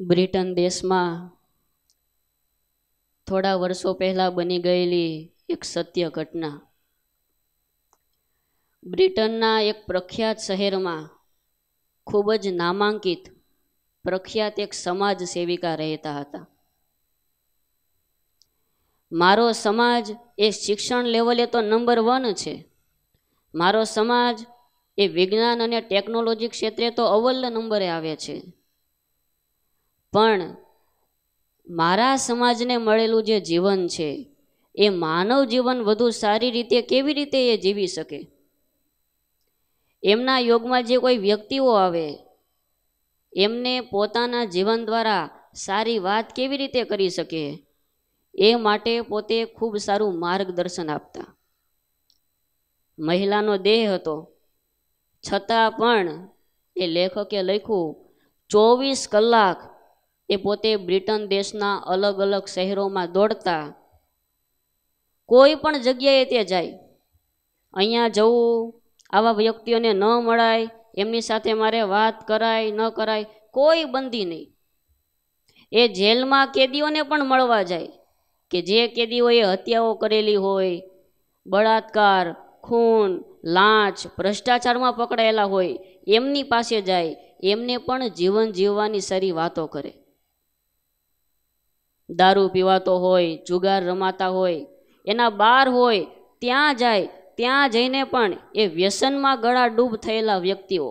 Britain દેશમાં થોડા વર્ષો પહેલા બની ગયેલી એક સત્ય ઘટના. બ્રિટનના એક પ્રખ્યાત શહેરમાં ખૂબ જ નામાંકિત પ્રખ્યાત એક સમાજ સેવિકા રહેતા હતા. મારો સમાજ એ શિક્ષણ લેવલે તો નંબર 1 છે. મારો સમાજ એ વિજ્ઞાન અને ટેકનોલોજી ક્ષેત્રે તો અવ્વલ નંબરે આવે છે. પણ મારા સમાજને મળેલું જે જીવન છે એ માનવ જીવન વધુ સારી રીતે કેવી રીતે એ જીવી શકે? એમના યોગમાં જે કોઈ વ્યક્તિઓ આવે એમને પોતાના જીવન દ્વારા સારી વાત કેવી રીતે કરી શકે એ માટે પોતે ખૂબ સારું માર્ગદર્શન આપતા. મહિલાનો દેહ હતો, છતાં પણ એ લેખકે લખ્યું 24 કલાક એ પોતે બ્રિટન દેશના અલગ અલગ શહેરોમાં દોડતા. કોઈ પણ જગ્યાએ તે જાય, અહીંયા જવું, આવા વ્યક્તિઓને ન મળાય, એમની સાથે મારે વાત કરાય ન કરાય, કોઈ બંધી નહીં. એ જેલમાં કેદીઓને પણ મળવા જાય કે જે કેદીઓએ હત્યાઓ કરેલી હોય, બળાત્કાર, ખૂન, લાંચ, ભ્રષ્ટાચારમાં પકડાયેલા હોય, એમની પાસે જાય, એમને પણ જીવન જીવવાની સારી વાતો કરે. દારૂ પીવાતો હોય, જુગાર રમાતા હોય, એના બાર હોય ત્યાં જાય, ત્યાં જઈને પણ એ વ્યસનમાં ગળા ડૂબ થયેલા વ્યક્તિઓ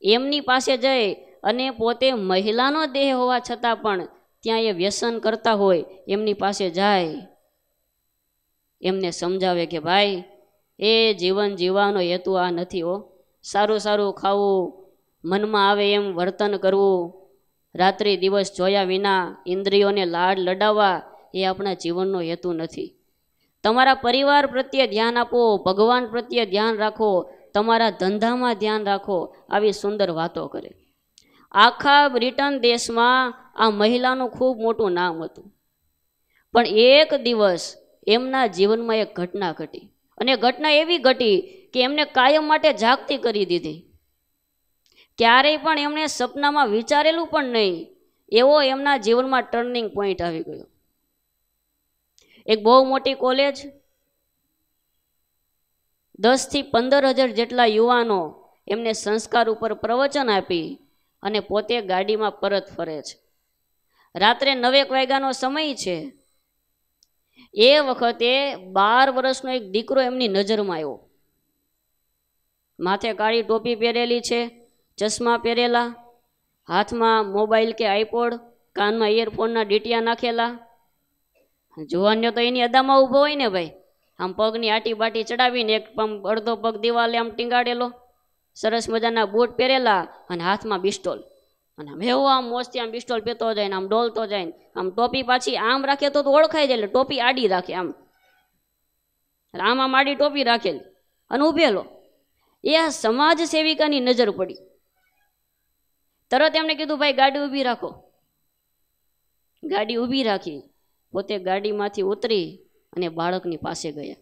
એમની પાસે જઈ અને પોતે મહિલાનો દેહ હોવા છતાં પણ ત્યાં એ વ્યસન કરતા હોય એમની પાસે જાય, એમને સમજાવે કે ભાઈ એ જીવન જીવવાનો હેતુ આ નથી હો. સારું સારું ખાવું, મનમાં આવે એમ વર્તન કરવું, રાત્રિ દિવસ જોયા વિના ઇન્દ્રિયોને લાડ લડાવવા એ આપણા જીવનનો હેતુ નથી. તમારા પરિવાર પ્રત્યે ધ્યાન આપો, ભગવાન પ્રત્યે ધ્યાન રાખો, તમારા ધંધામાં ધ્યાન રાખો, આવી સુંદર વાતો કરે. આખા બ્રિટન દેશમાં આ મહિલાનું ખૂબ મોટું નામ હતું. પણ એક દિવસ એમના જીવનમાં એક ઘટના ઘટી, અને ઘટના એવી ઘટી કે એમને કાયમ માટે જાગતી કરી દીધી. ક્યારેય પણ એમણે સપનામાં વિચારેલું પણ નહીં એવો એમના જીવનમાં ટર્નિંગ પોઈન્ટ આવી ગયો. એક બહુ મોટી કોલેજ, 10 થી 15,000 જેટલા યુવાનો એમને સંસ્કાર ઉપર પ્રવચન આપી અને પોતે ગાડીમાં પરત ફરે છે. રાત્રે 9 વાગ્યાનો સમય છે. એ વખતે 12 વર્ષનો એક દીકરો એમની નજરમાં આવ્યો. માથે કાળી ટોપી પહેરેલી છે, ચશ્મા પહેરેલા, હાથમાં મોબાઈલ કે આઈપોડ, કાનમાં ઇયરફોનના ડીટિયા નાખેલા. જુવાનીઓ તો એની અદામાં ઊભો હોય ને ભાઈ, આમ પગની આટી બાટી ચડાવીને એક અડધો પગ દિવાલે આમ ટીંગાડેલો, સરસ મજાના બૂટ પહેરેલા અને હાથમાં પિસ્તોલ, અને આમ એવો આમ મોજથી આમ પિસ્તોલ પેતો જાય ને આમ ડોલતો જાય ને આમ ટોપી પાછી આમ રાખે તો ઓળખાઈ જાય, એટલે ટોપી આડી રાખે આમ આડી ટોપી રાખેલી અને ઊભેલો. એ આ સમાજ સેવિકાની નજર પડી. તરત એમણે કીધું ભાઈ ગાડી ઊભી રાખો. ગાડી ઊભી રાખી, પોતે ગાડીમાંથી ઉતરી અને બાળકની પાસે ગયા.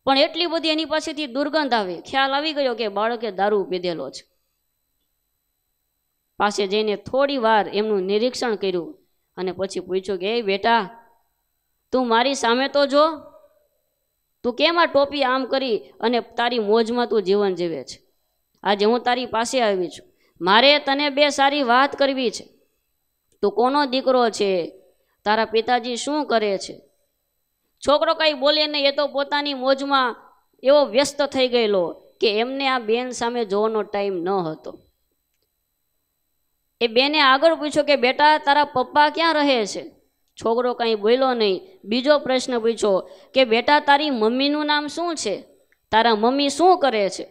પણ એટલી બધી એની પાસેથી દુર્ગંધ આવે, ખ્યાલ આવી ગયો કે બાળકે દારૂ પીધેલો છે. પાસે જઈને થોડી વાર એમનું નિરીક્ષણ કર્યું અને પછી પૂછ્યું કે એ બેટા, તું મારી સામે તો જો, તું કેમ આ ટોપી આમ કરી અને તારી મોજમાં તું જીવન જીવે છે? આજે હું તારી પાસે આવી છું, મારે તને 2 સારી વાત કરવી છે. તું કોનો દીકરો છે? તારા પિતાજી શું કરે છે? છોકરો કંઈ બોલે નહીં, એ તો પોતાની મોજમાં એવો વ્યસ્ત થઈ ગયેલો કે એમને આ બેન સામે જોવાનો ટાઈમ ન હતો. એ બેને આગળ પૂછ્યો કે બેટા તારા પપ્પા ક્યાં રહે છે? છોકરો કંઈ બોલ્યો નહીં. બીજો પ્રશ્ન પૂછ્યો કે બેટા તારી મમ્મીનું નામ શું છે? તારા મમ્મી શું કરે છે?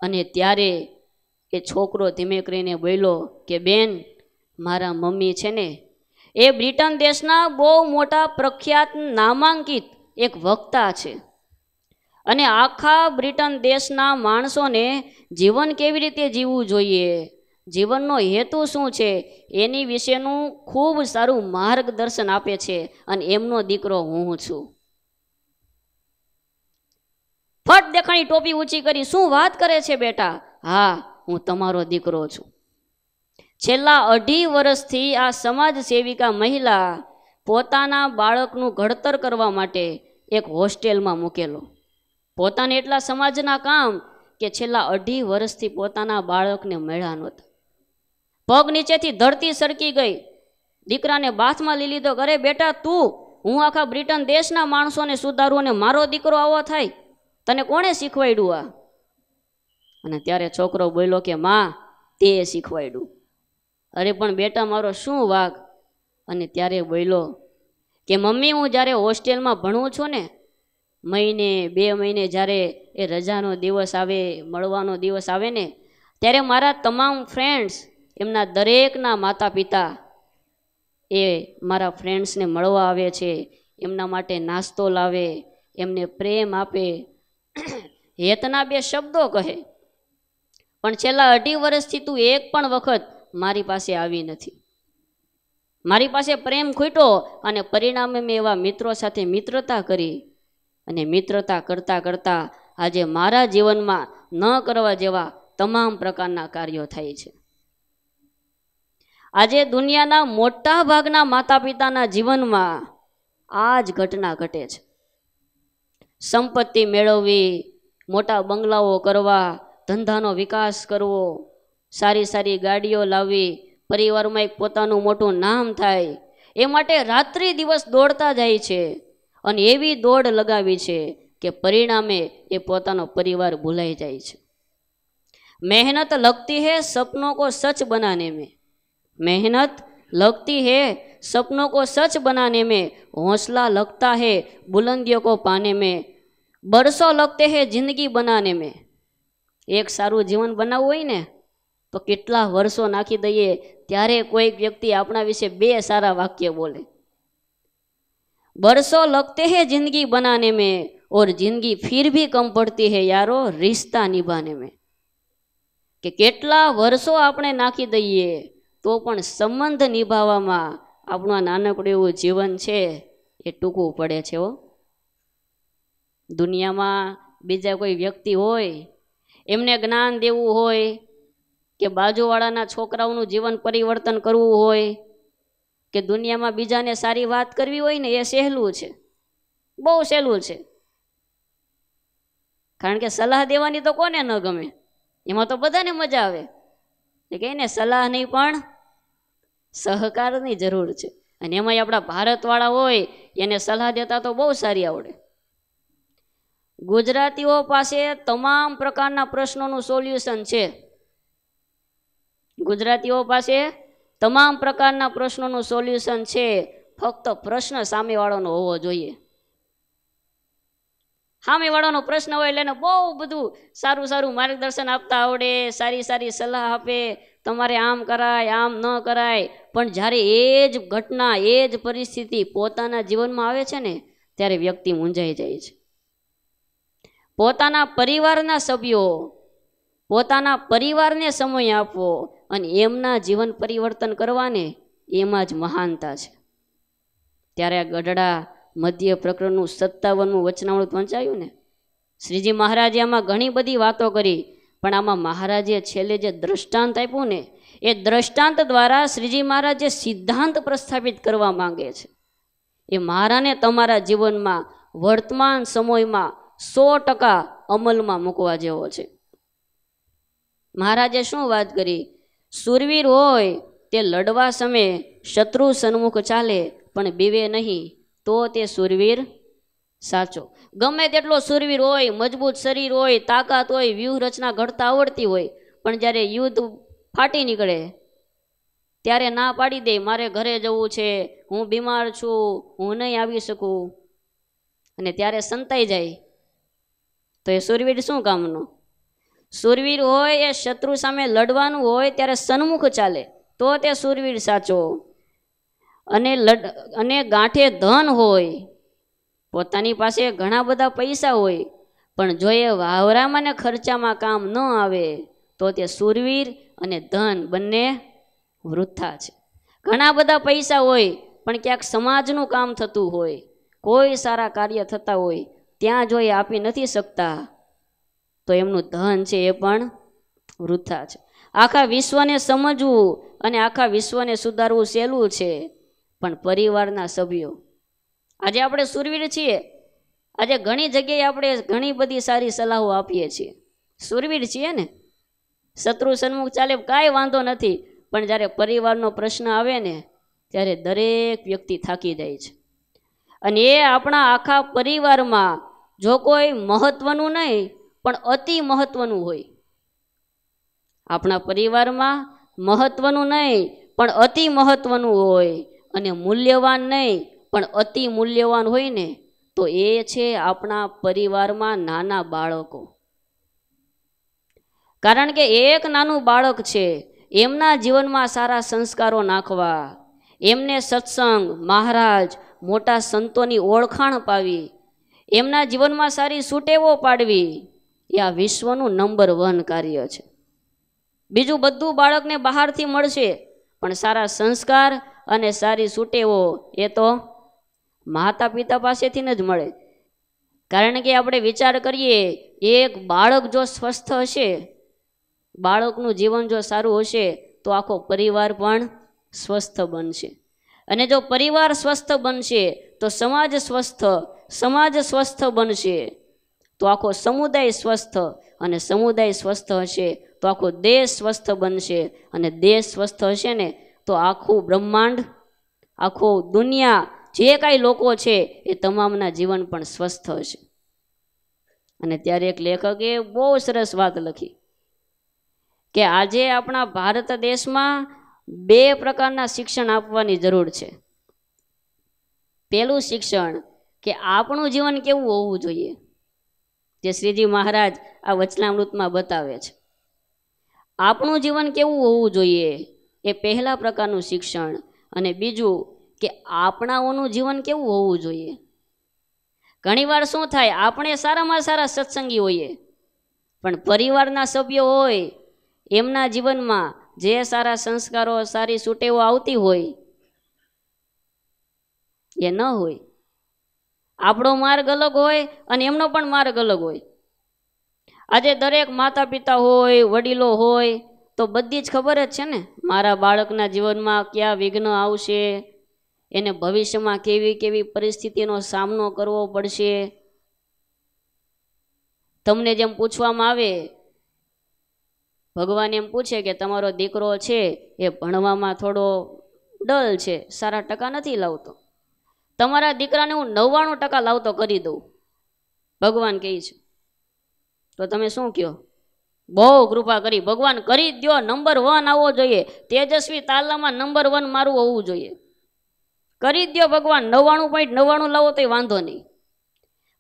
અને ત્યારે એ છોકરો ધીમે કરીને બોલ્યો કે બેન, મારા મમ્મી છે ને એ બ્રિટન દેશના બહુ મોટા પ્રખ્યાત નામાંકિત એક વક્તા છે, અને આખા બ્રિટન દેશના માણસોને જીવન કેવી રીતે જીવવું જોઈએ, જીવનનો હેતુ શું છે એની વિશેનું ખૂબ સારું માર્ગદર્શન આપે છે, અને એમનો દીકરો હું છું. ફટ દેખાણી ટોપી ઊંચી કરી, શું વાત કરે છે બેટા? હા, હું તમારો દીકરો છું. છેલ્લા 2.5 વર્ષથી આ સમાજ સેવિકા મહિલા પોતાના બાળકનું ઘડતર કરવા માટે એક હોસ્ટેલમાં મૂકેલો. પોતાને એટલા સમાજના કામ કે છેલ્લા 2.5 વર્ષથી પોતાના બાળકને મળ્યા નહોતા. પગ નીચેથી ધરતી સરકી ગઈ. દીકરાને બાથમાં લઈ લીધો. અરે બેટા તું, હું આખા બ્રિટન દેશના માણસોને સુધારું અને મારો દીકરો આવો થાય? તને કોણે શીખવાડ્યું આ? અને ત્યારે છોકરો બોલ્યો કે માં, તે શીખવાડ્યું. અરે પણ બેટા મારો શું વાગ? અને ત્યારે બોલ્યો કે મમ્મી, હું જ્યારે હોસ્ટેલમાં ભણું છું ને, મહિને 2 મહિને જ્યારે એ રજાનો દિવસ આવે, મળવાનો દિવસ આવે ને, ત્યારે મારા તમામ ફ્રેન્ડ્સ, એમના દરેકના માતા પિતા એ મારા ફ્રેન્ડ્સને મળવા આવે છે, એમના માટે નાસ્તો લાવે, એમને પ્રેમ આપે, હેતના 2 શબ્દો કહે. પણ છેલ્લા 2.5 વર્ષથી તું એક પણ વખત મારી પાસે આવી નથી. મારી પાસે પ્રેમ ખૂટ્યો અને પરિણામે મેં એવા મિત્રો સાથે મિત્રતા કરી, અને મિત્રતા કરતાં કરતાં આજે મારા જીવનમાં ન કરવા જેવા તમામ પ્રકારના કાર્યો થાય છે. આજે દુનિયાના મોટા ભાગના માતા પિતાના જીવનમાં આ જ ઘટના ઘટે છે. સંપત્તિ મેળવવી, મોટા બંગલાઓ કરવા, ધંધાનો વિકાસ કરવો, સારી સારી ગાડીઓ લાવવી, પરિવારમાં એક પોતાનું મોટું નામ થાય, એ માટે રાત્રિ દિવસ દોડતા જાય છે. અને એવી દોડ લગાવી છે કે પરિણામે એ પોતાનો પરિવાર ભૂલાઈ જાય છે. મહેનત લગતી है सपनों को सच बनाने में, मेहनत लगती है सपनों को सच बनाने में, हौसला लगता है बुलंदियों को पाने में, बरसों लगते हैं जिंदगी बनाने में. એક સારું જીવન બનાવવું હોય ને તો કેટલા વર્ષો નાખી દઈએ ત્યારે કોઈક વ્યક્તિ આપણા વિશે 2 સારા વાક્ય બોલે. बरसों लगते हैं जिंदगी बनाने में और जिंदगी फिर भी कम पड़ती है यारो रिश्ता निभाने में. કે કેટલા વર્ષો આપણે નાખી દઈએ તો પણ સંબંધ નિભાવવામાં આપણું આ નાનકડું એવું જીવન છે એ ટૂંકું પડે છે. દુનિયામાં બીજા કોઈ વ્યક્તિ હોય, એમને જ્ઞાન દેવું હોય કે બાજુવાળાના છોકરાઓનું જીવન પરિવર્તન કરવું હોય કે દુનિયામાં બીજાને સારી વાત કરવી હોય ને, એ સહેલું છે, બહુ સહેલું છે. કારણ કે સલાહ દેવાની તો કોને ન ગમે, એમાં તો બધાને મજા આવે. કે એને સલાહ નહીં પણ સહકારની જરૂર છે. અને એમાંય આપણા ભારતવાળા હોય એને સલાહ દેતા તો બહુ સારી આવડે. ગુજરાતીઓ પાસે તમામ પ્રકારના પ્રશ્નોનું સોલ્યુશન છે. ગુજરાતીઓ પાસે તમામ પ્રકારના પ્રશ્નોનું સોલ્યુશન છે, ફક્ત પ્રશ્ન સામેવાળાનો હોવો જોઈએ. સામેવાળાનો પ્રશ્ન હોય એટલે એને બહુ બધું સારું સારું માર્ગદર્શન આપતા આવડે, સારી સારી સલાહ આપે, તમારે આમ કરાય, આમ ન કરાય. પણ જ્યારે એ જ ઘટના, એ જ પરિસ્થિતિ પોતાના જીવનમાં આવે છે ને, ત્યારે વ્યક્તિ મૂંઝાઈ જાય છે. પોતાના પરિવારના સભ્યો, પોતાના પરિવારને સમય આપવો અને એમના જીવન પરિવર્તન કરવાને, એમાં જ મહાનતા છે. ત્યારે આ ગઢડા મધ્ય પ્રકરણનું 57મું વચનામૃત વંચાયું ને, શ્રીજી મહારાજે આમાં ઘણી બધી વાતો કરી, પણ આમાં મહારાજે છેલ્લે જે દ્રષ્ટાંત આપ્યું ને, એ દ્રષ્ટાંત દ્વારા શ્રીજી મહારાજ જે સિદ્ધાંત પ્રસ્થાપિત કરવા માંગે છે એ મારાને તમારા જીવનમાં વર્તમાન સમયમાં 100% અમલમાં મૂકવા જેવો છે. મહારાજે શું વાત કરી? સુરવીર હોય તે લડવા સમયે શત્રુ સન્મુખ ચાલે પણ બીવે નહીં, તો તે સુરવીર સાચો. ગમે તેટલો સુરવીર હોય, મજબૂત શરીર હોય, તાકાત હોય, વ્યૂહરચના ઘડતા આવડતી હોય, પણ જ્યારે યુદ્ધ ફાટી નીકળે ત્યારે ના પાડી દે, મારે ઘરે જવું છે, હું બીમાર છું, હું નહીં આવી શકું, અને ત્યારે સંતાઈ જાય, તો એ સુરવીર શું કામનો? સુરવીર હોય એ શત્રુ સામે લડવાનું હોય ત્યારે સન્મુખ ચાલે, તો તે સુરવીર સાચો. અને ગાંઠે ધન હોય, પોતાની પાસે ઘણા બધા પૈસા હોય, પણ જો એ વાવરામાં ને ખર્ચામાં કામ ન આવે, તો તે સુરવીર અને ધન બંને વૃથા છે. ઘણા બધા પૈસા હોય પણ ક્યાંક સમાજનું કામ થતું હોય, કોઈ સારા કાર્ય થતા હોય, ત્યાં જો એ આપી નથી શકતા તો એમનું ધન છે એ પણ વૃથા છે. આખા વિશ્વને સમજવું અને આખા વિશ્વને સુધારવું સહેલું છે, પણ પરિવારના સભ્યો, આજે આપણે શૂરવીર છીએ, આજે ઘણી જગ્યાએ આપણે ઘણી બધી સારી સલાહો આપીએ છીએ, શૂરવીર છીએ ને, શત્રુ સન્મુખ ચાલે કાંઈ વાંધો નથી, પણ જ્યારે પરિવારનો પ્રશ્ન આવે ને ત્યારે દરેક વ્યક્તિ થાકી જાય છે. અને એ આપણા આખા પરિવારમાં જો કોઈ મહત્વનું નહીં પણ અતિ મહત્વનું હોય, આપણા પરિવારમાં મહત્વનું નહીં પણ અતિ મહત્વનું હોય, અને મૂલ્યવાન નહીં પણ અતિ મૂલ્યવાન હોય ને, તો એ છે આપણા પરિવારમાં નાના બાળકો. કારણ કે એક નાનું બાળક છે, એમના જીવનમાં સારા સંસ્કારો નાખવા, એમને સત્સંગ, મહારાજ, મોટા સંતોની ઓળખાણ પાવી, એમના જીવનમાં સારી સુટેવો પાડવી, એ આ વિશ્વનું નંબર 1 કાર્ય છે. બીજું બધું બાળકને બહારથી મળશે, પણ સારા સંસ્કાર અને સારી સુટેવો એ તો માતા પિતા પાસેથી જ મળે. કારણ કે આપણે વિચાર કરીએ, એક બાળક જો સ્વસ્થ હશે, બાળકનું જીવન જો સારું હશે તો આખો પરિવાર પણ સ્વસ્થ બનશે, અને જો પરિવાર સ્વસ્થ બનશે તો સમાજ સ્વસ્થ બનશે, તો આખો સમુદાય સ્વસ્થ, અને સમુદાય સ્વસ્થ હશે તો આખો દેશ સ્વસ્થ બનશે, અને દેશ સ્વસ્થ હશે ને તો આખું બ્રહ્માંડ, આખો દુનિયા, જે કાંઈ લોકો છે એ તમામના જીવન પણ સ્વસ્થ હશે. અને ત્યારે એક લેખકે બહુ સરસ વાત લખી કે આજે આપણા ભારત દેશમાં 2 પ્રકારના શિક્ષણ આપવાની જરૂર છે. પહેલું શિક્ષણ કે આપણું જીવન કેવું હોવું જોઈએ, જે શ્રીજી મહારાજ આ વચનામૃતમાં બતાવે છે. આપણું જીવન કેવું હોવું જોઈએ એ પહેલા પ્રકારનું શિક્ષણ. અને બીજું કે આપણાઓનું જીવન કેવું હોવું જોઈએ. ઘણીવાર શું થાય, આપણે સારામાં સારા સત્સંગી હોઈએ, પણ પરિવારના સભ્યો હોય એમના જીવનમાં જે સારા સંસ્કારો, સારી સુટેવો આવતી હોય એ ન હોય. આપણો માર્ગ અલગ હોય અને એમનો પણ માર્ગ અલગ હોય. આજે દરેક માતા પિતા હોય, વડીલો હોય તો બધી જ ખબર જ છે ને, મારા બાળકના જીવનમાં કયા વિઘ્ન આવશે, એને ભવિષ્યમાં કેવી કેવી પરિસ્થિતિનો સામનો કરવો પડશે. તમને જેમ પૂછવામાં આવે, ભગવાન એમ પૂછે કે તમારો દીકરો છે એ ભણવામાં થોડો ડલ છે, સારા ટકા નથી લાવતો, તમારા દીકરાને હું 99% લાવતો કરી દઉં, ભગવાન કહે છે. તો તમે શું કહો? બહુ કૃપા કરી, ભગવાન કરી જ દો, નંબર 1 આવવો જોઈએ, તેજસ્વી તાલામાં નંબર 1 મારું હોવું જોઈએ, કરી જ દો ભગવાન, 99.99 લાવો તોય વાંધો નહીં.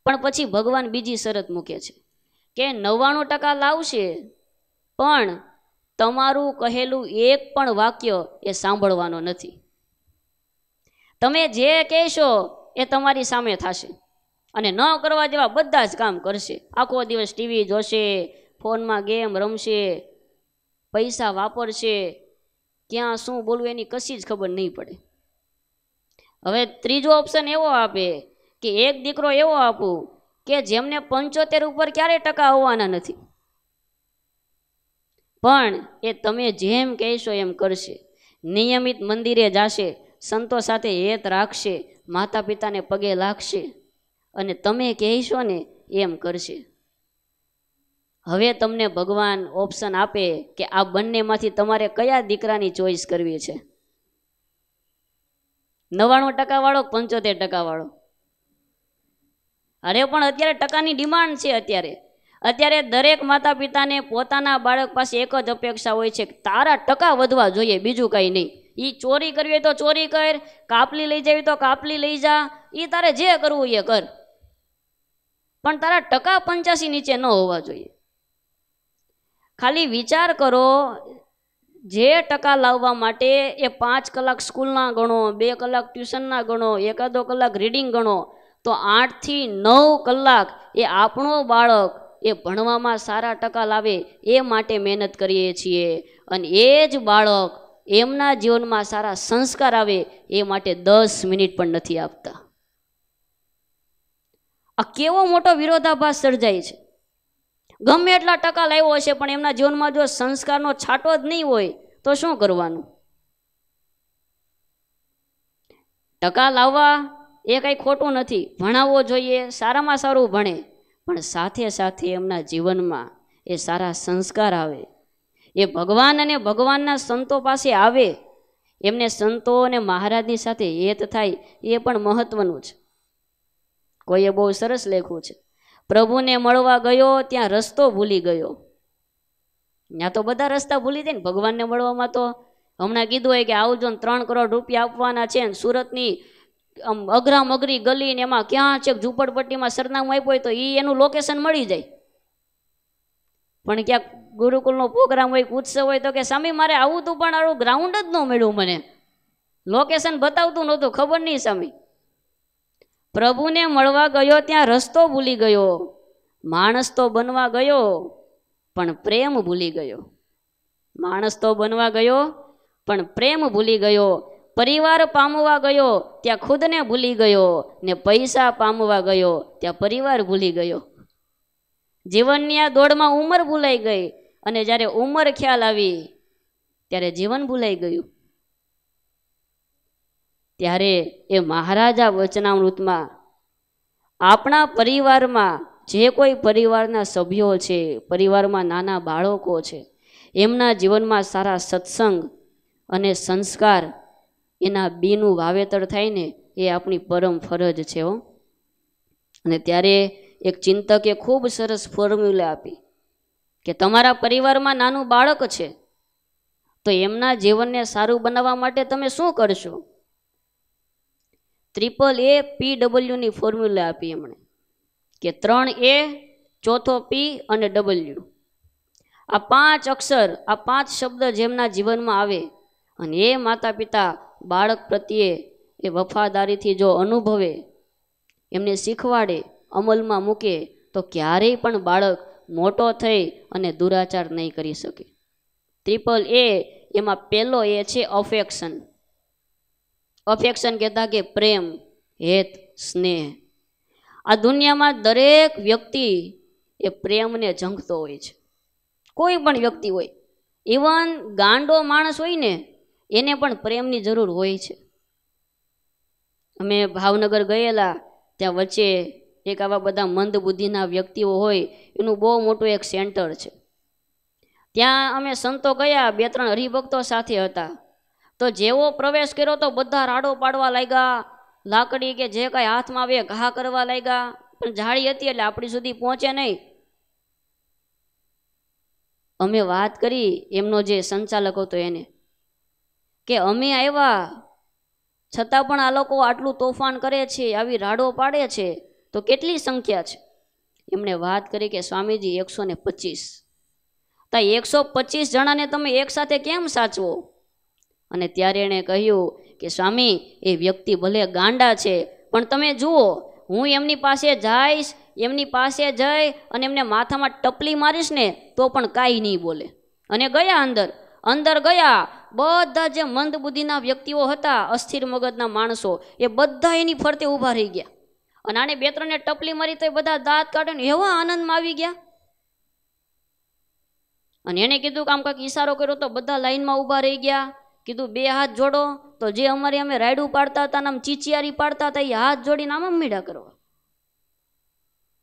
પણ પછી ભગવાન બીજી શરત મૂકે છે કે 99% લાવશે, પણ તમારું કહેલું એક પણ વાક્ય એ સાંભળવાનો નથી. તમે જે કહેશો એ તમારી સામે થશે, અને ન કરવા જેવા બધા જ કામ કરશે. આખો દિવસ ટીવી જોશે, ફોનમાં ગેમ રમશે, પૈસા વાપરશે, ક્યાં શું બોલવું એની કશી જ ખબર નહીં પડે. હવે ત્રીજો ઓપ્શન એવો આપે કે એક દીકરો એવો આપું કે જેમને 75 ઉપર ક્યારેય ટકા આવવાના નથી, પણ એ તમે જેમ કહેશો એમ કરશે, નિયમિત મંદિરે જશે, સંતો સાથે હેત રાખશે, માતા પિતાને પગે લાગશે, અને તમે કહેશો ને એમ કરશે. હવે તમને ભગવાન ઓપ્શન આપે કે આ બંનેમાંથી તમારે કયા દીકરાની ચોઈસ કરવી છે, 99% વાળો, 75% વાળો? અરે પણ અત્યારે ટકાની ડિમાન્ડ છે. અત્યારે દરેક માતા પિતાને પોતાના બાળક પાસે એક જ અપેક્ષા હોય છે, તારા ટકા વધવા જોઈએ, બીજું કંઈ નહીં. એ ચોરી કરવી હોય તો ચોરી કર, કાપલી લઈ જવી તો કાપલી લઈ જા, એ તારે જે કરવું એ કર, પણ તારા ટકા 85 નીચે ન હોવા જોઈએ. ખાલી વિચાર કરો, જે ટકા લાવવા માટે એ 5 કલાક સ્કૂલના ગણો, 2 કલાક ટ્યુશનના ગણો, 1-2 કલાક રીડિંગ ગણો, તો 8 થી 9 કલાક એ આપણો બાળક એ ભણવામાં સારા ટકા લાવે એ માટે મહેનત કરીએ છીએ, અને એ જ બાળક એમના જીવનમાં સારા સંસ્કાર આવે એ માટે 10 મિનિટ પણ નથી આપતા. આ કેવો મોટો વિરોધાભાસ સર્જાય છે. ગમે એટલા ટકા લાવ્યો હશે પણ એમના જીવનમાં જો સંસ્કારનો છાંટો જ નહીં હોય તો શું કરવાનું? ટકા લાવવા એ કંઈ ખોટું નથી, ભણાવવો જોઈએ, સારામાં સારું ભણે, પણ સાથે સાથે એમના જીવનમાં એ સારા સંસ્કાર આવે, એ ભગવાન અને ભગવાનના સંતો પાસે આવે, એમને સંતો અને મહારાજની સાથે હેત થાય, એ પણ મહત્વનું છે. કોઈએ બહુ સરસ લખ્યું છે, પ્રભુને મળવા ગયો ત્યાં રસ્તો ભૂલી ગયો. ત્યાં તો બધા રસ્તા ભૂલી જાય ને, ભગવાનને મળવામાં તો હમણાં કીધું હોય કે આવજો ને 3 કરોડ રૂપિયા આપવાના છે, ને સુરતની અઘરામ અઘરી ગલી ને એમાં ક્યાં છે ઝૂંપડપટ્ટીમાં સરનામું આપ્યું હોય તો એનું લોકેશન મળી જાય. પણ ક્યાંક ગુરુકુળનો પ્રોગ્રામ હોય, ઉત્સવ હોય તો કે સ્વામી મારે આવું હતું પણ આવું ગ્રાઉન્ડ જ ન મળ્યું, મને લોકેશન બતાવતું નહોતું, ખબર નહીં સ્વામી. પ્રભુને મળવા ગયો ત્યાં રસ્તો ભૂલી ગયો, માણસ તો બનવા ગયો પણ પ્રેમ ભૂલી ગયો. માણસ તો બનવા ગયો પણ પ્રેમ ભૂલી ગયો. પરિવાર પામવા ગયો ત્યાં ખુદને ભૂલી ગયો, ને પૈસા પામવા ગયો ત્યાં પરિવાર ભૂલી ગયો. જીવનની આ દોડમાં ઉંમર ભૂલાઈ ગઈ, અને જ્યારે ઉંમર ખ્યાલ આવી ત્યારે જીવન ભૂલાઈ ગયું. ત્યારે એ મહારાજા વચનામૃતમાં આપણા પરિવારમાં જે કોઈ પરિવારના સભ્યો છે, પરિવારમાં નાના બાળકો છે, એમના જીવનમાં સારા સત્સંગ અને સંસ્કાર એના બીનું વાવેતર થાય ને એ આપણી પરમ ફરજ છે. અને ત્યારે એક ચિંતકે ખૂબ સરસ ફોર્મ્યુલા આપી કે તમારા પરિવારમાં નાનું બાળક છે તો એમના જીવનને સારું બનાવવા માટે તમે શું કરશો? AAA PW ફોર્મ્યુલા આપી એમણે કે 3A, ચોથો P અને W. આ 5 અક્ષર, આ 5 શબ્દ જેમના જીવનમાં આવે અને એ માતા પિતા બાળક પ્રત્યે એ વફાદારીથી જો અનુભવે, એમને શીખવાડે, અમલમાં મૂકે તો ક્યારેય પણ બાળક મોટો થઈ અને દુરાચાર નહીં કરી શકે. AAA એમાં પહેલો એ છે અફેક્શન. અફેક્શન કહેતા કે પ્રેમ, હેત, સ્નેહ. આ દુનિયામાં દરેક વ્યક્તિ એ પ્રેમને ઝંખતો હોય છે, કોઈ પણ વ્યક્તિ હોય, ઇવન ગાંડો માણસ હોય ને એને પણ પ્રેમની જરૂર હોય છે. અમે ભાવનગર ગયેલા, ત્યાં વચ્ચે એક આવા બધા મંદ બુદ્ધિના વ્યક્તિઓ હોય એનું બહુ મોટું એક સેન્ટર છે. ત્યાં અમે સંતો ગયા, 2-3 હરિભક્તો સાથે હતા. તો જેવો પ્રવેશ કર્યો તો બધા રાડો પાડવા લાગ્યા, લાકડી કે જે કાંઈ હાથમાં આવે ઘા કરવા લાગ્યા, પણ જાળી હતી એટલે આપણી સુધી પહોંચે નહીં. અમે વાત કરી એમનો જે સંચાલક હતો એને કે અમે આવ્યા છતાં પણ આ લોકો આટલું તોફાન કરે છે, આવી રાડો પાડે છે, તો કેટલી સંખ્યા છે? એમણે વાત કરી કે સ્વામીજી 125. તો 125 જણાને તમે એકસાથે કેમ સાચવો? અને ત્યારે એણે કહ્યું કે સ્વામી એ વ્યક્તિ ભલે ગાંડા છે પણ તમે જુઓ, હું એમની પાસે જઈશ, એમની પાસે જઈ અને એમને માથામાં ટપલી મારીશ ને તો પણ કાંઈ નહીં બોલે. અને ગયા અંદર ગયા, બધા જે મંદ બુદ્ધિના વ્યક્તિઓ હતા, અસ્થિર મગજના માણસો, એ બધા એની ફરતે ઊભા રહી ગયા. અને આને 2-3 ટપલી મારી તો બધા દાંત કાઢીને એવા આનંદમાં આવી ગયા. અને એને કીધું કે આમ કાંઈક ઈશારો કર્યો તો બધા લાઈનમાં ઊભા રહી ગયા. કીધું 2 હાથ જોડો, તો જે અમે રાયડું પાડતા હતા આમ ચીચિયારી પાડતા હતા એ હાથ જોડીને આમ મીડા કરવા.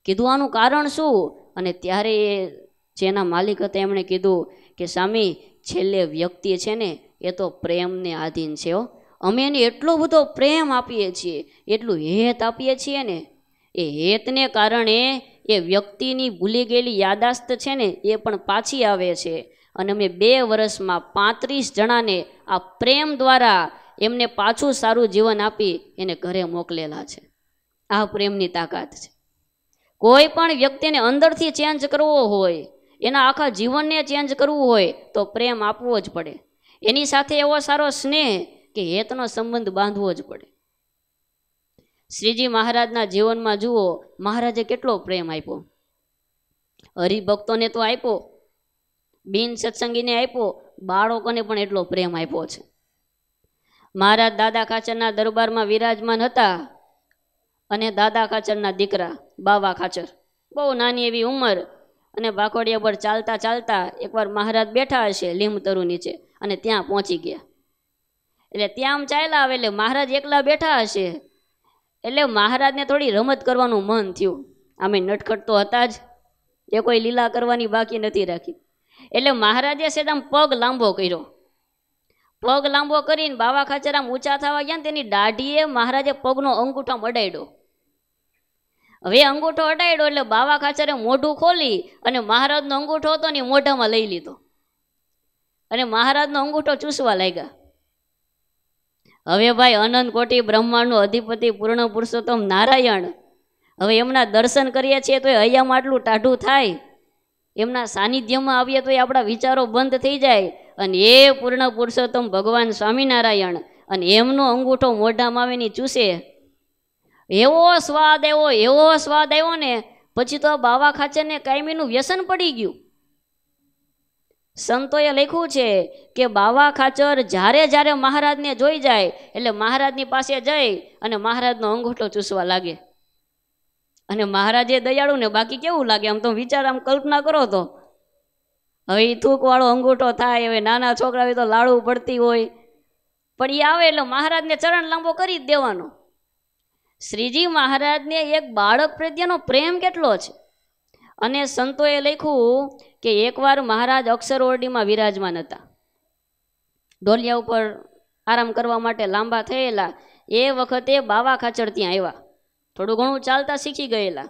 કીધું આનું કારણ શું? અને ત્યારે એ જેના માલિક હતા એમણે કીધું કે સ્વામી છેલ્લે વ્યક્તિ છે ને એ તો પ્રેમને આધીન છે. અમે એને એટલો બધો પ્રેમ આપીએ છીએ, એટલું હેત આપીએ છીએ ને, એ હેતને કારણે એ વ્યક્તિની ભૂલી ગયેલી યાદાસ્ત છે ને એ પણ પાછી આવે છે. અને અમે 2 વર્ષમાં 35 જણાને આ પ્રેમ દ્વારા એમને પાછું સારું જીવન આપી એને ઘરે મોકલેલા છે. આ પ્રેમની તાકાત છે. કોઈ પણ વ્યક્તિને અંદરથી ચેન્જ કરવો હોય, એના આખા જીવનને ચેન્જ કરવું હોય તો પ્રેમ આપવો જ પડે. એની સાથે એવો સારો સ્નેહ કે હેતનો સંબંધ બાંધવો જ પડે. શ્રીજી મહારાજના જીવનમાં જુઓ, મહારાજે કેટલો પ્રેમ આપ્યો. હરિભક્તોને તો આપ્યો, બિન સત્સંગીને આપ્યો, બાળકોને પણ એટલો પ્રેમ આપ્યો છે. મહારાજ દાદા ખાચરના દરબારમાં વિરાજમાન હતા અને દાદા ખાચરના દીકરા બાવા ખાચર, બહુ નાની એવી ઉંમર, અને ભાખોડિયા પર ચાલતા ચાલતા એકવાર મહારાજ બેઠા હશે લીંબ તરુ નીચે અને ત્યાં પહોંચી ગયા. એટલે ત્યાં આમ ચાલ્યા આવે એટલે મહારાજ એકલા બેઠા હશે એટલે મહારાજને થોડી રમત કરવાનું મન થયું. આમે નટખટ તો હતા જ, એ કોઈ લીલા કરવાની બાકી નથી રાખી. એટલે મહારાજે સેદામ પગ લાંબો કર્યો. પગ લાંબો કરીને બાવા ખાચર આમ ઊંચા થવા ગયા ને તેની દાઢીએ મહારાજે પગનો અંગૂઠો અડાડ્યો. હવે અંગૂઠો અડાડ્યો એટલે બાવા ખાચરે મોઢું ખોલી અને મહારાજનો અંગૂઠો હતો ને મોઢામાં લઈ લીધો અને મહારાજનો અંગૂઠો ચૂસવા લાગ્યા. હવે ભાઈ અનંત કોટી બ્રહ્માંડનો અધિપતિ પૂર્ણ પુરુષોત્તમ નારાયણ, હવે એમના દર્શન કરીએ છીએ તો હૈયામાં આટલું ટાઢું થાય, એમના સાનિધ્યમાં આવીએ તો આપણા વિચારો બંધ થઈ જાય. અને એ પૂર્ણ પુરુષોત્તમ ભગવાન સ્વામિનારાયણ અને એમનો અંગૂઠો મોઢામાં આવીને ચૂસે, એવો સ્વાદ આવ્યો ને પછી તો બાવા ખાચરને કાયમીનું વ્યસન પડી ગયું. સંતોએ લખ્યું છે કે બાવા ખાચર જ્યારે જ્યારે મહારાજને જોઈ જાય એટલે મહારાજની પાસે જઈ અને મહારાજનો અંગૂઠો ચૂસવા લાગે. અને મહારાજે દયાળુ ને, બાકી કેવું લાગે આમ તો વિચાર, આમ કલ્પના કરો તો. હવે એ થૂકવાળો અંગૂઠો થાય, હવે નાના છોકરા હોય તો લાડુ પડતી હોય, પણ એ આવે એટલે મહારાજને ચરણ લાંબો કરી જ દેવાનો. શ્રીજી મહારાજને એક બાળક પ્રત્યેનો પ્રેમ કેટલો છે. અને સંતોએ લખ્યું કે એકવાર મહારાજ અક્ષર ઓરડીમાં વિરાજમાન હતા, ઢોલિયા ઉપર આરામ કરવા માટે લાંબા થયેલા. એ વખતે બાવા ખાચર ત્યાં આવ્યા, થોડું ઘણું ચાલતા શીખી ગયેલા.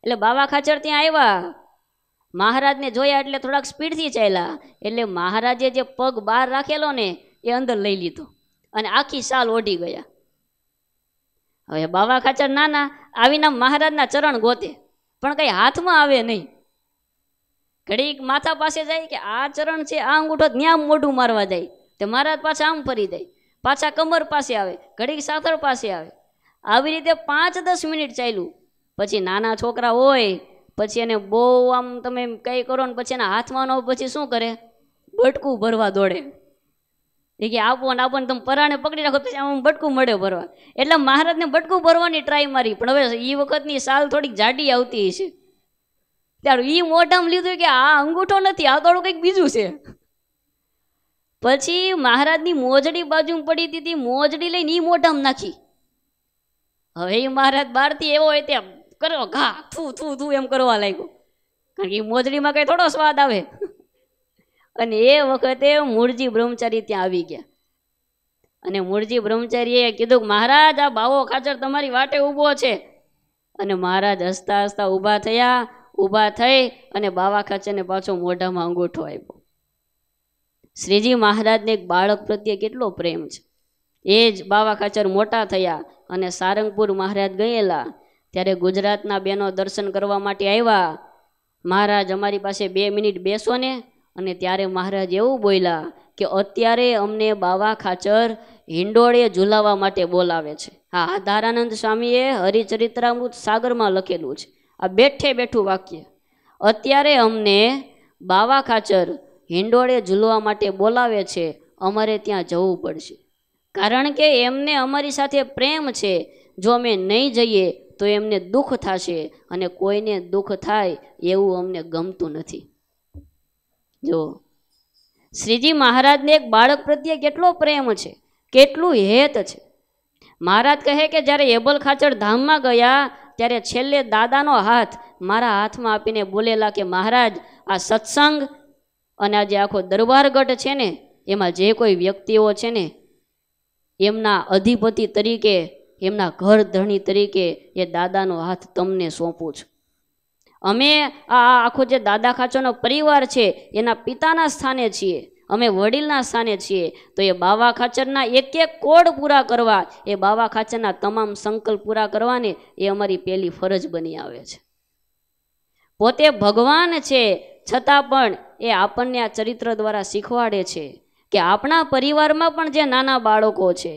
એટલે બાવા ખાચર ત્યાં આવ્યા, મહારાજને જોયા એટલે થોડાક સ્પીડથી ચાલ્યા, એટલે મહારાજે જે પગ બહાર રાખેલો ને એ અંદર લઈ લીધો અને આખી સાલ ઓઢી ગયા. હવે બાવા ખાચર નાના આવીને મહારાજના ચરણ ગોતે પણ કઈ હાથમાં આવે નહીં. ઘડીક માથા પાસે જાય કે આ ચરણ છે, આ અંગૂઠો ત્યાં મોઢું મારવા જાય તે મહારાજ પાછા આમ ફરી જાય, પાછા કમર પાસે આવે, ઘડીક સાથળ પાસે આવે. આવી રીતે 5-10 મિનિટ ચાલ્યું. પછી નાના છોકરા હોય પછી એને બહુ આમ તમે કંઈ કરો ને પછી એના હાથમાં ન, પછી શું કરે, બટકું ભરવા દોડે. એ કે આપો ને આપો ને, તમે પરાણે પકડી રાખો પછી આમ બટકું મળે ભરવા. એટલે મહારાજને બટકું ભરવાની ટ્રાય મારી, પણ હવે એ વખતની સાલ થોડીક જાડી આવતી છે. ત્યારે એ મોઢામાં લીધું કે આ અંગૂઠો નથી, આ થોડું કંઈક બીજું છે. પછી મહારાજની મોજડી બાજુ પડી હતી, મોજડી લઈને એ મોઢામાં નાખી. હવે એ મહારાજ બહારથી એવો હોય ત્યાં કરો ઘા થૂ થૂ થૂ એમ કરવા લાગ્યો, કારણ કે એ મોજડીમાં કઈ થોડો સ્વાદ આવે. અને એ વખતે મૂળજી બ્રહ્મચારી ત્યાં આવી ગયા અને મૂળજી બ્રહ્મચારીએ કીધું કે મહારાજ આ બાવો ખાચર તમારી વાટે ઊભો છે. અને મહારાજ હસતા હસતા ઊભા થયા, ઊભા થઈ અને બાવા ખાચરને પાછો મોઢામાં અંગૂઠો આપ્યો. શ્રીજી મહારાજને એક બાળક પ્રત્યે કેટલો પ્રેમ છે. એ જ બાવા ખાચર મોટા થયા અને સારંગપુર મહારાજ ગયેલા ત્યારે ગુજરાતના બહેનો દર્શન કરવા માટે આવ્યા. મહારાજ અમારી પાસે 2 મિનિટ બેસો ને. અને ત્યારે મહારાજ એવું બોલ્યા કે અત્યારે અમને બાવા ખાચર હિંડોળે ઝુલાવવા માટે બોલાવે છે. હા, આધારાનંદ સ્વામીએ હરિચરિત્રામૃત સાગરમાં લખેલું છે, આ બેઠે બેઠું વાક્ય. અત્યારે અમને બાવા ખાચર હિંડોળે ઝૂલવા માટે બોલાવે છે, અમારે ત્યાં જવું પડશે, કારણ કે એમને અમારી સાથે પ્રેમ છે. જો અમે નહીં જઈએ તો એમને દુઃખ થશે અને કોઈને દુઃખ થાય એવું અમને ગમતું નથી. જો શ્રીજી મહારાજને એક બાળક પ્રત્યે કેટલો પ્રેમ છે, કેટલું હેત છે. મહારાજ કહે કે જ્યારે એબલ ખાચર ધામમાં ગયા ત્યારે છેલ્લે દાદાનો હાથ મારા હાથમાં આપીને બોલેલા કે મહારાજ આ સત્સંગ અને આ જે આખો દરબારગઢ છે ને એમાં જે કોઈ વ્યક્તિઓ છે ને એમના અધિપતિ તરીકે, એમના ઘર ધણી તરીકે એ દાદાનો હાથ તમને સોંપું છું. અમે આ આખો જે દાદા ખાચરનો પરિવાર છે એના પિતાના સ્થાને છીએ, અમે વડીલના સ્થાને છીએ. તો એ બાવા ખાચરના એક એક કોડ પૂરા કરવા, એ બાવા ખાચરના તમામ સંકલ્પ પૂરા કરવાને એ અમારી પહેલી ફરજ બની આવે છે. પોતે ભગવાન છે છતાં પણ એ આપણને આ ચરિત્ર દ્વારા શીખવાડે છે કે આપણા પરિવારમાં પણ જે નાના બાળકો છે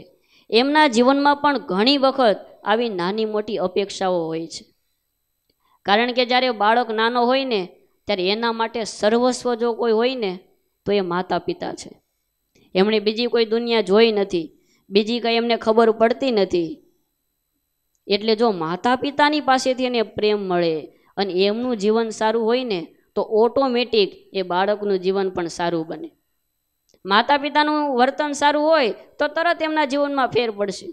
એમના જીવનમાં પણ ઘણી વખત આવી નાની મોટી અપેક્ષાઓ હોય છે. કારણ કે જ્યારે બાળક નાનો હોય ને ત્યારે એના માટે સર્વસ્વ જો કોઈ હોય ને તો એ માતા પિતા છે. એમણે બીજી કોઈ દુનિયા જોઈ નથી, બીજી કંઈ એમને ખબર પડતી નથી. એટલે જો માતા પિતાની પાસેથી એને પ્રેમ મળે અને એમનું જીવન સારું હોય ને તો ઓટોમેટિક એ બાળકનું જીવન પણ સારું બને. માતા પિતાનું વર્તન સારું હોય તો તરત એમના જીવનમાં ફેર પડશે.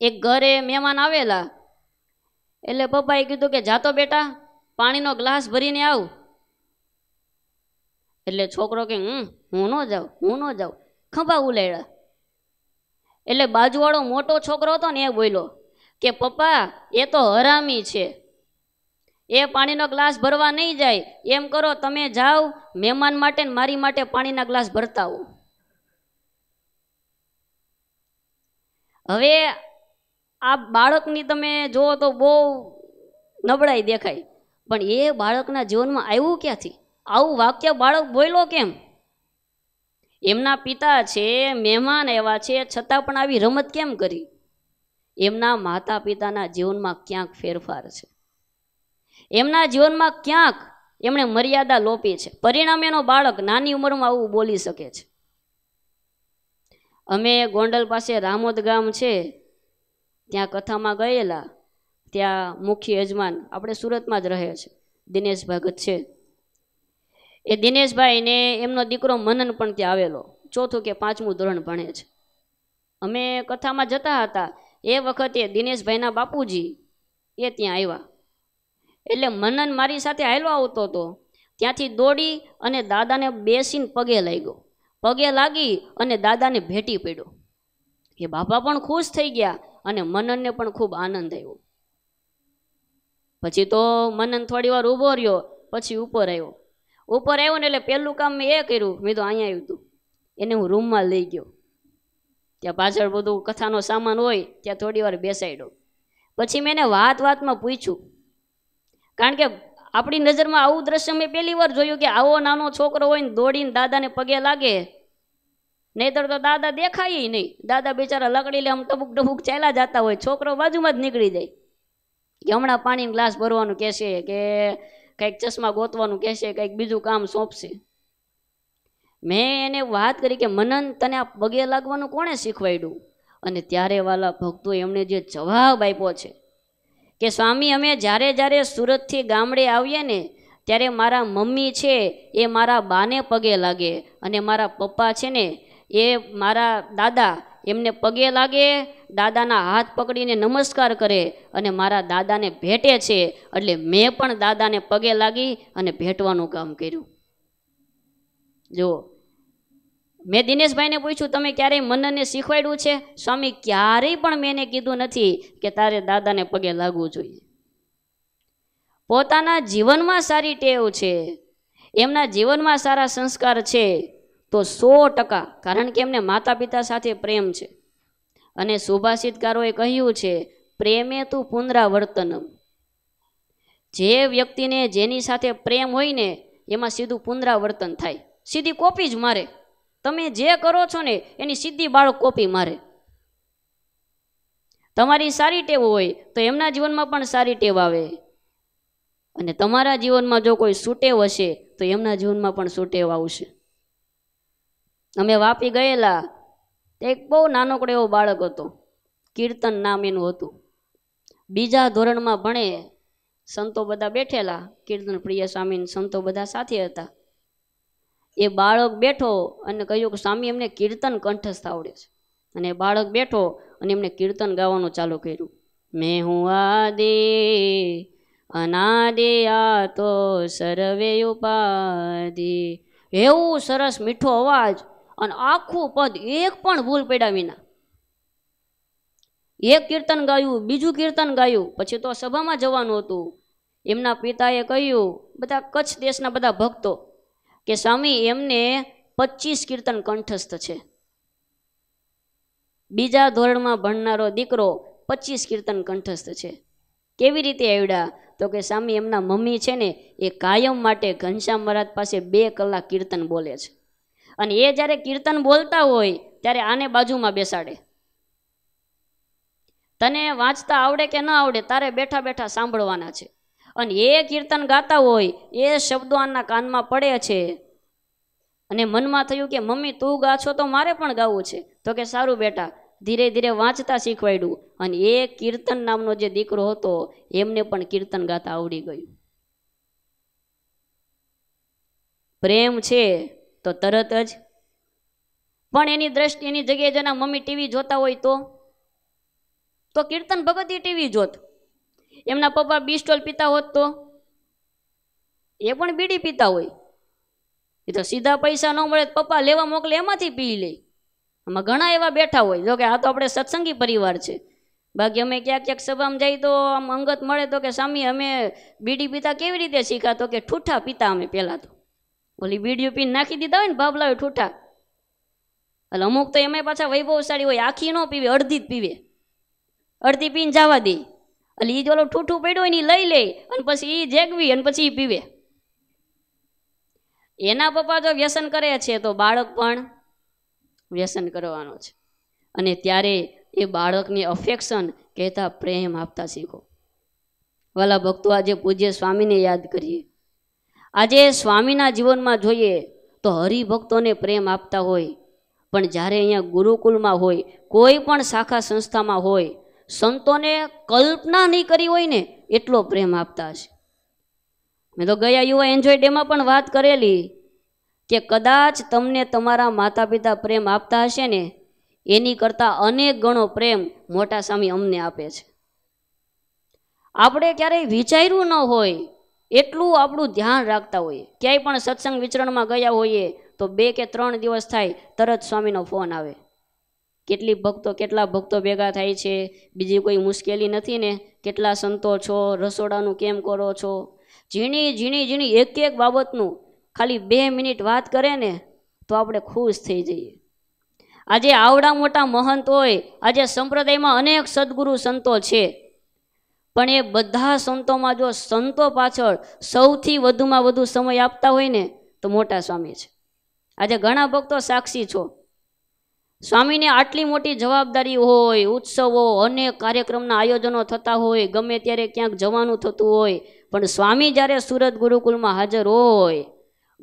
એક ઘરે મહેમાન આવેલા એટલે પપ્પાએ કીધું કે જાતો બેટા પાણીનો ગ્લાસ ભરીને આવ. એટલે છોકરો કે હું ન જાઉં ખંભા ઉલાડ્યા. એટલે બાજુવાળો મોટો છોકરો હતો ને એ બોલ્યો કે પપ્પા એ તો હરામી છે, એ પાણીનો ગ્લાસ ભરવા નહીં જાય. એમ કરો તમે જાઓ મહેમાન માટે ને મારી માટે પાણીના ગ્લાસ ભરતા આવો. હવે આ બાળકની તમે જુઓ તો બહુ નબળાઈ દેખાય, પણ એ બાળકના જીવનમાં આવ્યું ક્યાંથી? આવું વાક્ય બાળક બોલ્યો કેમ? એમના પિતા છે, મહેમાન એવા છે, છતાં પણ આવી રમત કેમ કરી? એમના માતા પિતાના જીવનમાં ક્યાંક ફેરફાર છે, એમના જીવનમાં ક્યાંક એમણે મર્યાદા લોપી છે. પરિણામે એનો બાળક નાની ઉંમરમાં આવું બોલી શકે છે. અમે ગોંડલ પાસે રામોદ ગામ છે ત્યાં કથામાં ગયેલા. ત્યાં મુખ્ય યજમાન આપણે સુરતમાં જ રહે છે, દિનેશ ભગત છે. એ દિનેશભાઈને એમનો દીકરો મનન પણ ત્યાં આવેલો, 4થું કે 5મું ધોરણ ભણે છે. અમે કથામાં જતા હતા એ વખતે દિનેશભાઈના બાપુજી એ ત્યાં આવ્યા. એટલે મનન મારી સાથે હાલ્યો આવતો હતો, ત્યાંથી દોડી અને દાદાને બેસીને પગે લાગ્યો. પગે લાગી અને દાદાને ભેટી પડ્યો. એ બાપા પણ ખુશ થઈ ગયા અને મનનને પણ ખૂબ આનંદ આવ્યો. પછી તો મનન થોડી વાર ઊભો રહ્યો, પછી ઉપર આવ્યો ને એટલે પહેલું કામ મેં એ કર્યું, મેં તો અહીંયા આવ્યું હતું એને હું રૂમમાં લઈ ગયો. ત્યાં પાછળ બધું કથાનો સામાન હોય ત્યાં થોડી વાર બેસાડ્યો. પછી મેં એને વાતમાં પૂછ્યું, કારણ કે આપણી નજરમાં આવું દ્રશ્ય મેં પહેલી વાર જોયું કે આવો નાનો છોકરો હોય ને દોડીને દાદાને પગે લાગે. નહીતર તો દાદા દેખાય નહીં, દાદા બિચારા લકડી લે આમ ટબુક ચાલ્યા જતા હોય, છોકરો બાજુમાં જ નીકળી જાય કે હમણાં પાણીનો ગ્લાસ ભરવાનું કહેશે કે કંઈક ચશ્મા ગોતવાનું કહેશે, કંઈક બીજું કામ સોંપશે. મેં એને વાત કરી કે મનન તને આ પગે લાગવાનું કોણે શીખવાડ્યું? અને ત્યારે વાલા ભક્તો એમણે જે જવાબ આપ્યો છે કે સ્વામી અમે જ્યારે સુરતથી ગામડે આવીએ ને ત્યારે મારા મમ્મી છે એ મારા બાને પગે લાગે અને મારા પપ્પા છે ને એ મારા દાદા એમને પગે લાગે, દાદાના હાથ પકડીને નમસ્કાર કરે અને મારા દાદાને ભેટે છે. એટલે મેં પણ દાદાને પગે લાગી અને ભેટવાનું કામ કર્યું. જો મેં દિનેશભાઈને પૂછ્યું તમે ક્યારેય મનનને શીખવાડ્યું છે? સ્વામી ક્યારેય પણ મેં એને કીધું નથી કે તારે દાદાને પગે લાગવું જોઈએ. પોતાના જીવનમાં સારી ટેવ છે, એમના જીવનમાં સારા સંસ્કાર છે તો 100%, કારણ કે એમને માતા પિતા સાથે પ્રેમ છે. અને સુભાષિતકારોએ કહ્યું છે પ્રેમે તું પુનરાવર્તનમ. જે વ્યક્તિને જેની સાથે પ્રેમ હોય ને એમાં સીધું પુનરાવર્તન થાય, સીધી કોપી જ મારે. તમે જે કરો છો ને એની સીધી બાળક કોપી મારે. તમારી સારી ટેવ હોય તો એમના જીવનમાં પણ સારી ટેવ આવે, અને તમારા જીવનમાં જો કોઈ સુટેવ હશે તો એમના જીવનમાં પણ સુટેવ આવશે. અમે વાપી ગયેલા, એક બહુ નાનકડો એવો બાળક હતો, કીર્તન નામ એનું હતું. 2જા ધોરણમાં ભણે, સંતો બધા બેઠેલા, કીર્તન પ્રિય સ્વામી સંતો બધા સાથે હતા. એ બાળક બેઠો અને કહ્યું કે સ્વામી એમને કીર્તન કંઠસ્થ આવડે છે. અને બાળક બેઠો અને એમને કીર્તન ગાવાનું ચાલુ કર્યું. મેં હું આદિ અનાદિ આ તો સર્વે ઉપાધિ. એવું સરસ મીઠો અવાજ અને આખું પદ એક પણ ભૂલ પડ્યા વિના. એક કીર્તન ગાયું, બીજું કીર્તન ગાયું, પછી તો સભામાં જવાનું હતું. એમના પિતાએ કહ્યું, બધા કચ્છ દેશના બધા ભક્તો, કે સ્વામી એમને 25 કીર્તન કંઠસ્થ છે. 2જા ધોરણમાં ભણનારો દીકરો 25 કીર્તન કંઠસ્થ છે. કેવી રીતે આવડ્યા? તો કે સ્વામી એમના મમ્મી છે ને એ કાયમ માટે ઘનશ્યામ મહારાજ પાસે 2 કલાક કીર્તન બોલે છે. અને એ જ્યારે કીર્તન બોલતા હોય ત્યારે આને બાજુમાં બેસાડે. તને વાંચતા આવડે કે ન આવડે, તારે બેઠા બેઠા સાંભળવાના છે. અને એ કીર્તન ગાતા હોય, એ શબ્દો આના કાનમાં પડે છે અને મનમાં થયું કે મમ્મી તું ગા છો તો મારે પણ ગાવું છે. તો કે સારું બેટા, ધીરે ધીરે વાંચતા શીખવાડ્યું અને એ કીર્તન નામનો જે દીકરો હતો એમને પણ કીર્તન ગાતા આવડી ગયું. પ્રેમ છે તો તરત જ. પણ એની દ્રષ્ટિ, એની જગ્યાએ જેના મમ્મી ટીવી જોતા હોય તો કીર્તન ભગત ટીવી જોત. એમના પપ્પા બિસ્ટોલ પીતા હોત તો એ પણ બીડી પીતા હોય. એ તો સીધા પૈસા ન મળે પપ્પા લેવા મોકલે એમાંથી પી લે. આમાં ઘણા એવા બેઠા હોય. જો કે આ તો આપણે સત્સંગી પરિવાર છે, બાકી અમે ક્યાંક ક્યાંક સભામાં જઈએ તો આમ અંગત મળે તો કે સ્વામી અમે બીડી પીતા કેવી રીતે શીખા? તો કે ઠૂઠા પીતા અમે પહેલાં તો. ઓલી બીડીઓ પીને નાખી દીધા હોય ને બાબલા હોય ઠૂઠા. એટલે અમુક તો એમાં પાછા વૈભવશાળી હોય, આખી ન પીવે, અડધી જ પીવે, અડધી પીને જવા દે. એટલે એ જો ઠૂઠું પડ્યું હોય ને લઈ લે અને પછી એ જેગવી અને પછી એ પીવે. એના પપ્પા જો વ્યસન કરે છે તો બાળક પણ વ્યસન કરવાનો છે. અને ત્યારે એ બાળકની અફેક્શન કહેતા પ્રેમ આપતા શીખો. વાલા ભક્તો, આજે પૂજ્ય સ્વામીને યાદ કરીએ. આજે સ્વામીના જીવનમાં જોઈએ તો હરિભક્તોને પ્રેમ આપતા હોય, પણ જ્યારે અહીંયા ગુરુકુલમાં હોય, કોઈ પણ શાખા સંસ્થામાં હોય, સંતોને કલ્પના નહીં કરી હોય ને એટલો પ્રેમ આપતા હશે. મેં તો ગયા યુવા એન્જોય ડેમાં પણ વાત કરેલી કે કદાચ તમને તમારા માતા પિતા પ્રેમ આપતા હશે ને એની કરતાં અનેક ગણો પ્રેમ મોટા સ્વામી અમને આપે છે. આપણે ક્યારેય વિચાર્યું ન હોય એટલું આપણું ધ્યાન રાખતા હોઈએ. ક્યાંય પણ સત્સંગ વિચરણમાં ગયા હોઈએ તો 2 કે 3 દિવસ થાય તરત સ્વામીનો ફોન આવે. કેટલા ભક્તો ભેગા થાય છે, બીજી કોઈ મુશ્કેલી નથી ને, કેટલા સંતો છો, રસોડાનું કેમ કરો છો, ઝીણી ઝીણી ઝીણી એક એક બાબતનું ખાલી 2 મિનિટ વાત કરે ને તો આપણે ખુશ થઈ જઈએ. આજે આવડા મોટા મહંત હોય, આજે સંપ્રદાયમાં અનેક સદગુરુ સંતો છે, પણ એ બધા સંતોમાં જો સંતો પાછળ સૌથી વધુમાં વધુ સમય આપતા હોય ને તો મોટા સ્વામી છે. આજે ઘણા ભક્તો સાક્ષી છો. સ્વામીને આટલી મોટી જવાબદારી હોય, ઉત્સવો, અનેક કાર્યક્રમના આયોજનો થતા હોય, ગમે ત્યારે ક્યાંક જવાનું થતું હોય, પણ સ્વામી જ્યારે સુરત ગુરુકુલમાં હાજર હોય,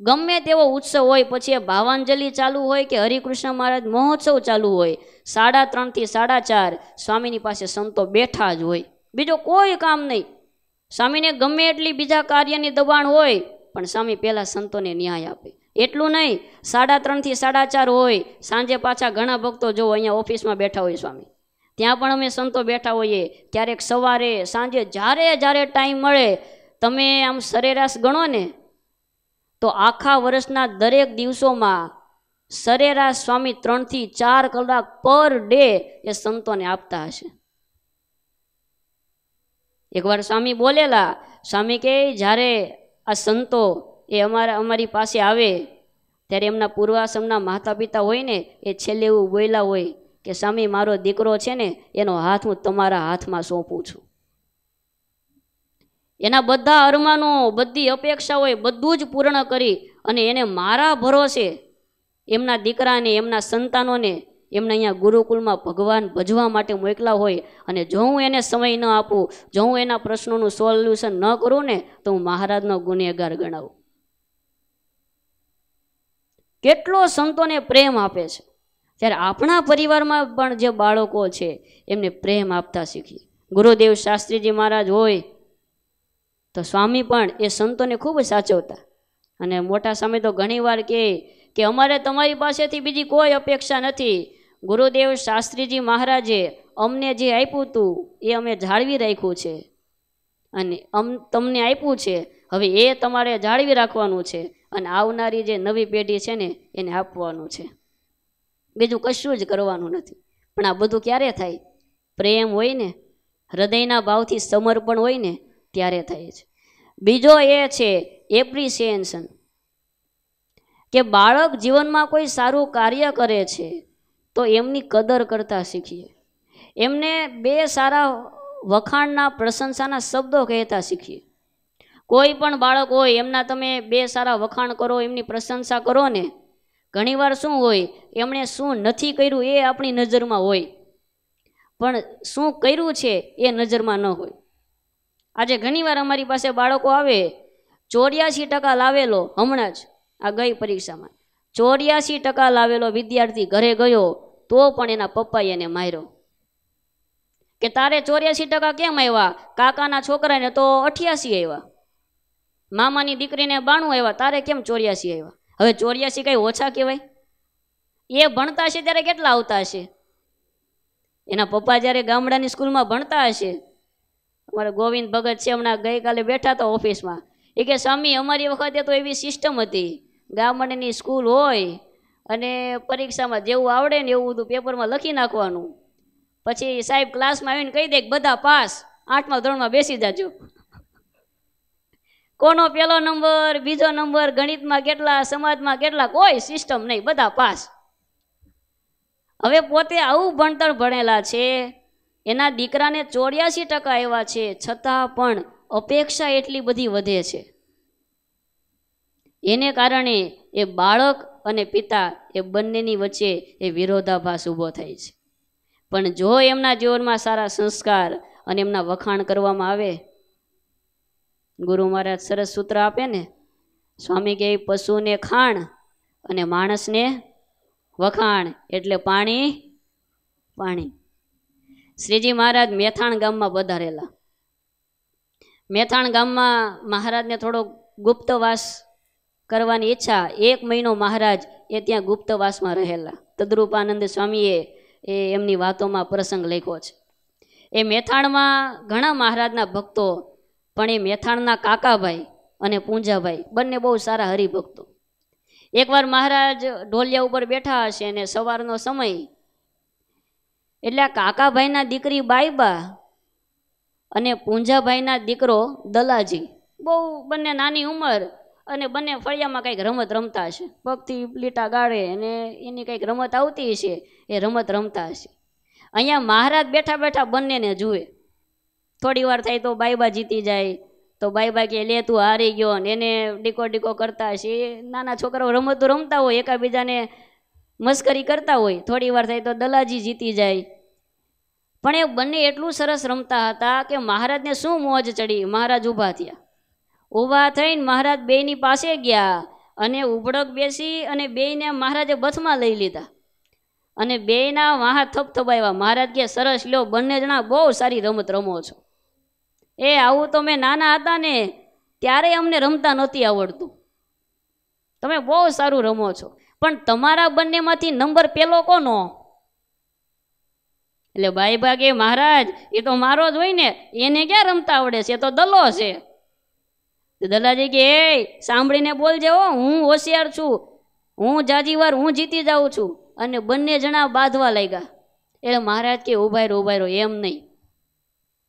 ગમે તેવો ઉત્સવ હોય, પછી એ ભાવાંજલિ ચાલુ હોય કે હરિકૃષ્ણ મહારાજ મહોત્સવ ચાલુ હોય, 3:30 થી 4:30 સ્વામીની પાસે સંતો બેઠા જ હોય, બીજો કોઈ કામ નહીં. સ્વામીને ગમે એટલી બીજા કાર્યની દબાણ હોય પણ સ્વામી પહેલાં સંતોને ન્યાય આપે. એટલું નહીં, 3:30 થી 4:30 હોય, સાંજે પાછા ઘણા ભક્તો જો અહીંયા ઓફિસમાં બેઠા હોય સ્વામી, ત્યાં પણ અમે સંતો બેઠા હોઈએ. ક્યારેક સવારે સાંજે જ્યારે ટાઈમ મળે, તમે આમ સરેરાશ ગણો ને તો આખા વર્ષના દરેક દિવસોમાં સરેરાશ સ્વામી 3 થી 4 કલાક પર ડે એ સંતોને આપતા હશે. એકવાર સ્વામી બોલેલા, સ્વામી કે જ્યારે આ સંતો એ અમારી પાસે આવે ત્યારે એમના પૂર્વાશ્રમના માતા પિતા હોય ને એ છેલ્લે એવું બોલ્યા હોય કે સ્વામી મારો દીકરો છે ને એનો હાથ હું તમારા હાથમાં સોંપું છું. એના બધા અરમાનો, બધી અપેક્ષા હોય, બધું જ પૂર્ણ કરી અને એને મારા ભરોસે એમના દીકરાને, એમના સંતાનોને એમને અહીંયા ગુરુકુલમાં ભગવાન ભજવા માટે મોકલા હોય, અને જો હું એને સમય ન આપું, જો હું એના પ્રશ્નોનું સોલ્યુશન ન કરું ને તો હું મહારાજનો ગુનેગાર ગણાવું. કેટલો સંતોને પ્રેમ આપે છે. ત્યારે આપણા પરિવારમાં પણ જે બાળકો છે એમને પ્રેમ આપતા શીખીએ. ગુરુદેવ શાસ્ત્રીજી મહારાજ હોય તો સ્વામી પણ એ સંતોને ખૂબ સાચવતા. અને મોટા સ્વામી તો ઘણીવાર કહે કે અમારે તમારી પાસેથી બીજી કોઈ અપેક્ષા નથી. ગુરુદેવ શાસ્ત્રીજી મહારાજે અમને જે આપ્યું હતું એ અમે જાળવી રાખ્યું છે, અને તમને આપ્યું છે, હવે એ તમારે જાળવી રાખવાનું છે, અને આવનારી જે નવી પેઢી છે ને એને આપવાનું છે. બીજું કશું જ કરવાનું નથી. પણ આ બધું ક્યારે થાય? પ્રેમ હોય ને, હૃદયના ભાવથી સમર્પણ હોય ને ત્યારે થાય છે. બીજો એ છે એપ્રિસિએશન, કે બાળક જીવનમાં કોઈ સારું કાર્ય કરે છે તો એમની કદર કરતા શીખીએ. એમને 2 સારા વખાણના, પ્રશંસાના શબ્દો કહેતા શીખીએ. કોઈ પણ બાળક હોય એમના તમે 2 સારા વખાણ કરો, એમની પ્રશંસા કરો ને, ઘણીવાર શું હોય, એમણે શું નથી કર્યું એ આપણી નજરમાં હોય, પણ શું કર્યું છે એ નજરમાં ન હોય. આજે ઘણીવાર અમારી પાસે બાળકો આવે, 84% લાવેલો, હમણાં જ આ ગઈ પરીક્ષામાં 84% લાવેલો વિદ્યાર્થી ઘરે ગયો તો પણ એના પપ્પાએ એને માર્યો કે તારે 84% કેમ આવ્યા? કાકાના છોકરાને તો 88 આવ્યા, મામાની દીકરીને 92 આવ્યા, તારે કેમ 84 આવ્યા? હવે 84 કઈ ઓછા કહેવાય? એ ભણતા હશે ત્યારે કેટલા આવતા હશે? એના પપ્પા જ્યારે ગામડાની સ્કૂલમાં ભણતા હશે, અમારે ગોવિંદ ભગત છે, હમણાં ગઈકાલે બેઠા હતા ઓફિસમાં, એ કે સ્વામી અમારી વખતે તો એવી સિસ્ટમ હતી, ગામડાની સ્કૂલ હોય અને પરીક્ષામાં જેવું આવડે ને એવું બધું પેપરમાં લખી નાખવાનું, પછી સાહેબ ક્લાસમાં આવીને કહી દે કે બધા પાસ, 8મા ધોરણમાં બેસી જાજો. કોનો પહેલો નંબર, બીજો નંબર, ગણિતમાં કેટલા, સમાજમાં કેટલા, કોઈ સિસ્ટમ નહીં, બધા પાસ. હવે પોતે આવું ભણતર ભણેલા છે, એના દીકરાને 84% આવ્યા છે, છતાં પણ અપેક્ષા એટલી બધી વધે છે. એને કારણે એ બાળક અને પિતા એ બંનેની વચ્ચે એ વિરોધાભાસ ઊભો થાય છે. પણ જો એમના જીવનમાં સારા સંસ્કાર અને એમના વખાણ કરવામાં આવે, ગુરુ મહારાજ સરસ સૂત્ર આપે ને, સ્વામી કે પશુને ખાણ અને માણસને વખાણ એટલે પાણી પાણી. શ્રીજી મહારાજ મેથાણ ગામમાં પધારેલા. મેથાણ ગામમાં મહારાજને થોડો ગુપ્તવાસ કરવાની ઈચ્છા, 1 મહિનો મહારાજ એ ત્યાં ગુપ્તવાસમાં રહેલા. તદ્રુપાનંદ સ્વામીએ એ એમની વાતોમાં પ્રસંગ લખ્યો છે. એ મેથાણમાં ઘણા મહારાજના ભક્તો, પણ એ મેથાણના કાકાભાઈ અને પૂંજાભાઈ બંને બહુ સારા હરિભક્તો. એકવાર મહારાજ ઢોલિયા ઉપર બેઠા હશે અને સવારનો સમય, એટલે આ કાકાભાઈના દીકરી બાઈબા અને પૂંજાભાઈના દીકરો દલાજી, બહુ બંને નાની ઉંમર અને બંને ફળિયામાં કંઈક રમત રમતા હશે, પગથી લીટા ગાળે અને એની કંઈક રમત આવતી હશે, એ રમત રમતા હશે. અહીંયા મહારાજ બેઠા બેઠા બંનેને જુએ. થોડી વાર થાય તો બાઈબા જીતી જાય, તો બાઈબા કે લે તું હારી ગયો, ને એને ડીકો ડીકો કરતા હશે. નાના છોકરાઓ રમતો રમતા હોય, એકાબીજાને મસ્કરી કરતા હોય. થોડી વાર થાય તો દલાજી જીતી જાય. પણ એ બંને એટલું સરસ રમતા હતા કે મહારાજને શું મોજ ચડી. મહારાજ ઊભા થયા, ઊભા થઈને મહારાજ બેયની પાસે ગયા અને ઉભડક બેસી અને બેયને મહારાજે બથમાં લઈ લીધા અને બેયના વાહ થપથપાવ્યા. મહારાજ કે સરસ લ્યો, બંને જણા બહુ સારી રમત રમો છો. એ આવું તો મેં નાના હતા ને ત્યારે અમને રમતા નહોતી આવડતું, તમે બહુ સારું રમો છો, પણ તમારા બંનેમાંથી નંબર પહેલો કોનો? એટલે બાઈ ભાગે મહારાજ એ તો મારો જ હોય ને, એને ક્યાં રમતા આવડે છે, એ તો દલો છે. દલાજી કે એ સાંભળીને બોલજે હો, હું હોશિયાર છું, હું જાજી વાર હું જીતી જાઉં છું. અને બંને જણા બાંધવા લાગ્યા. એટલે મહારાજ કે ઉભા રહ્યો, એમ નહીં,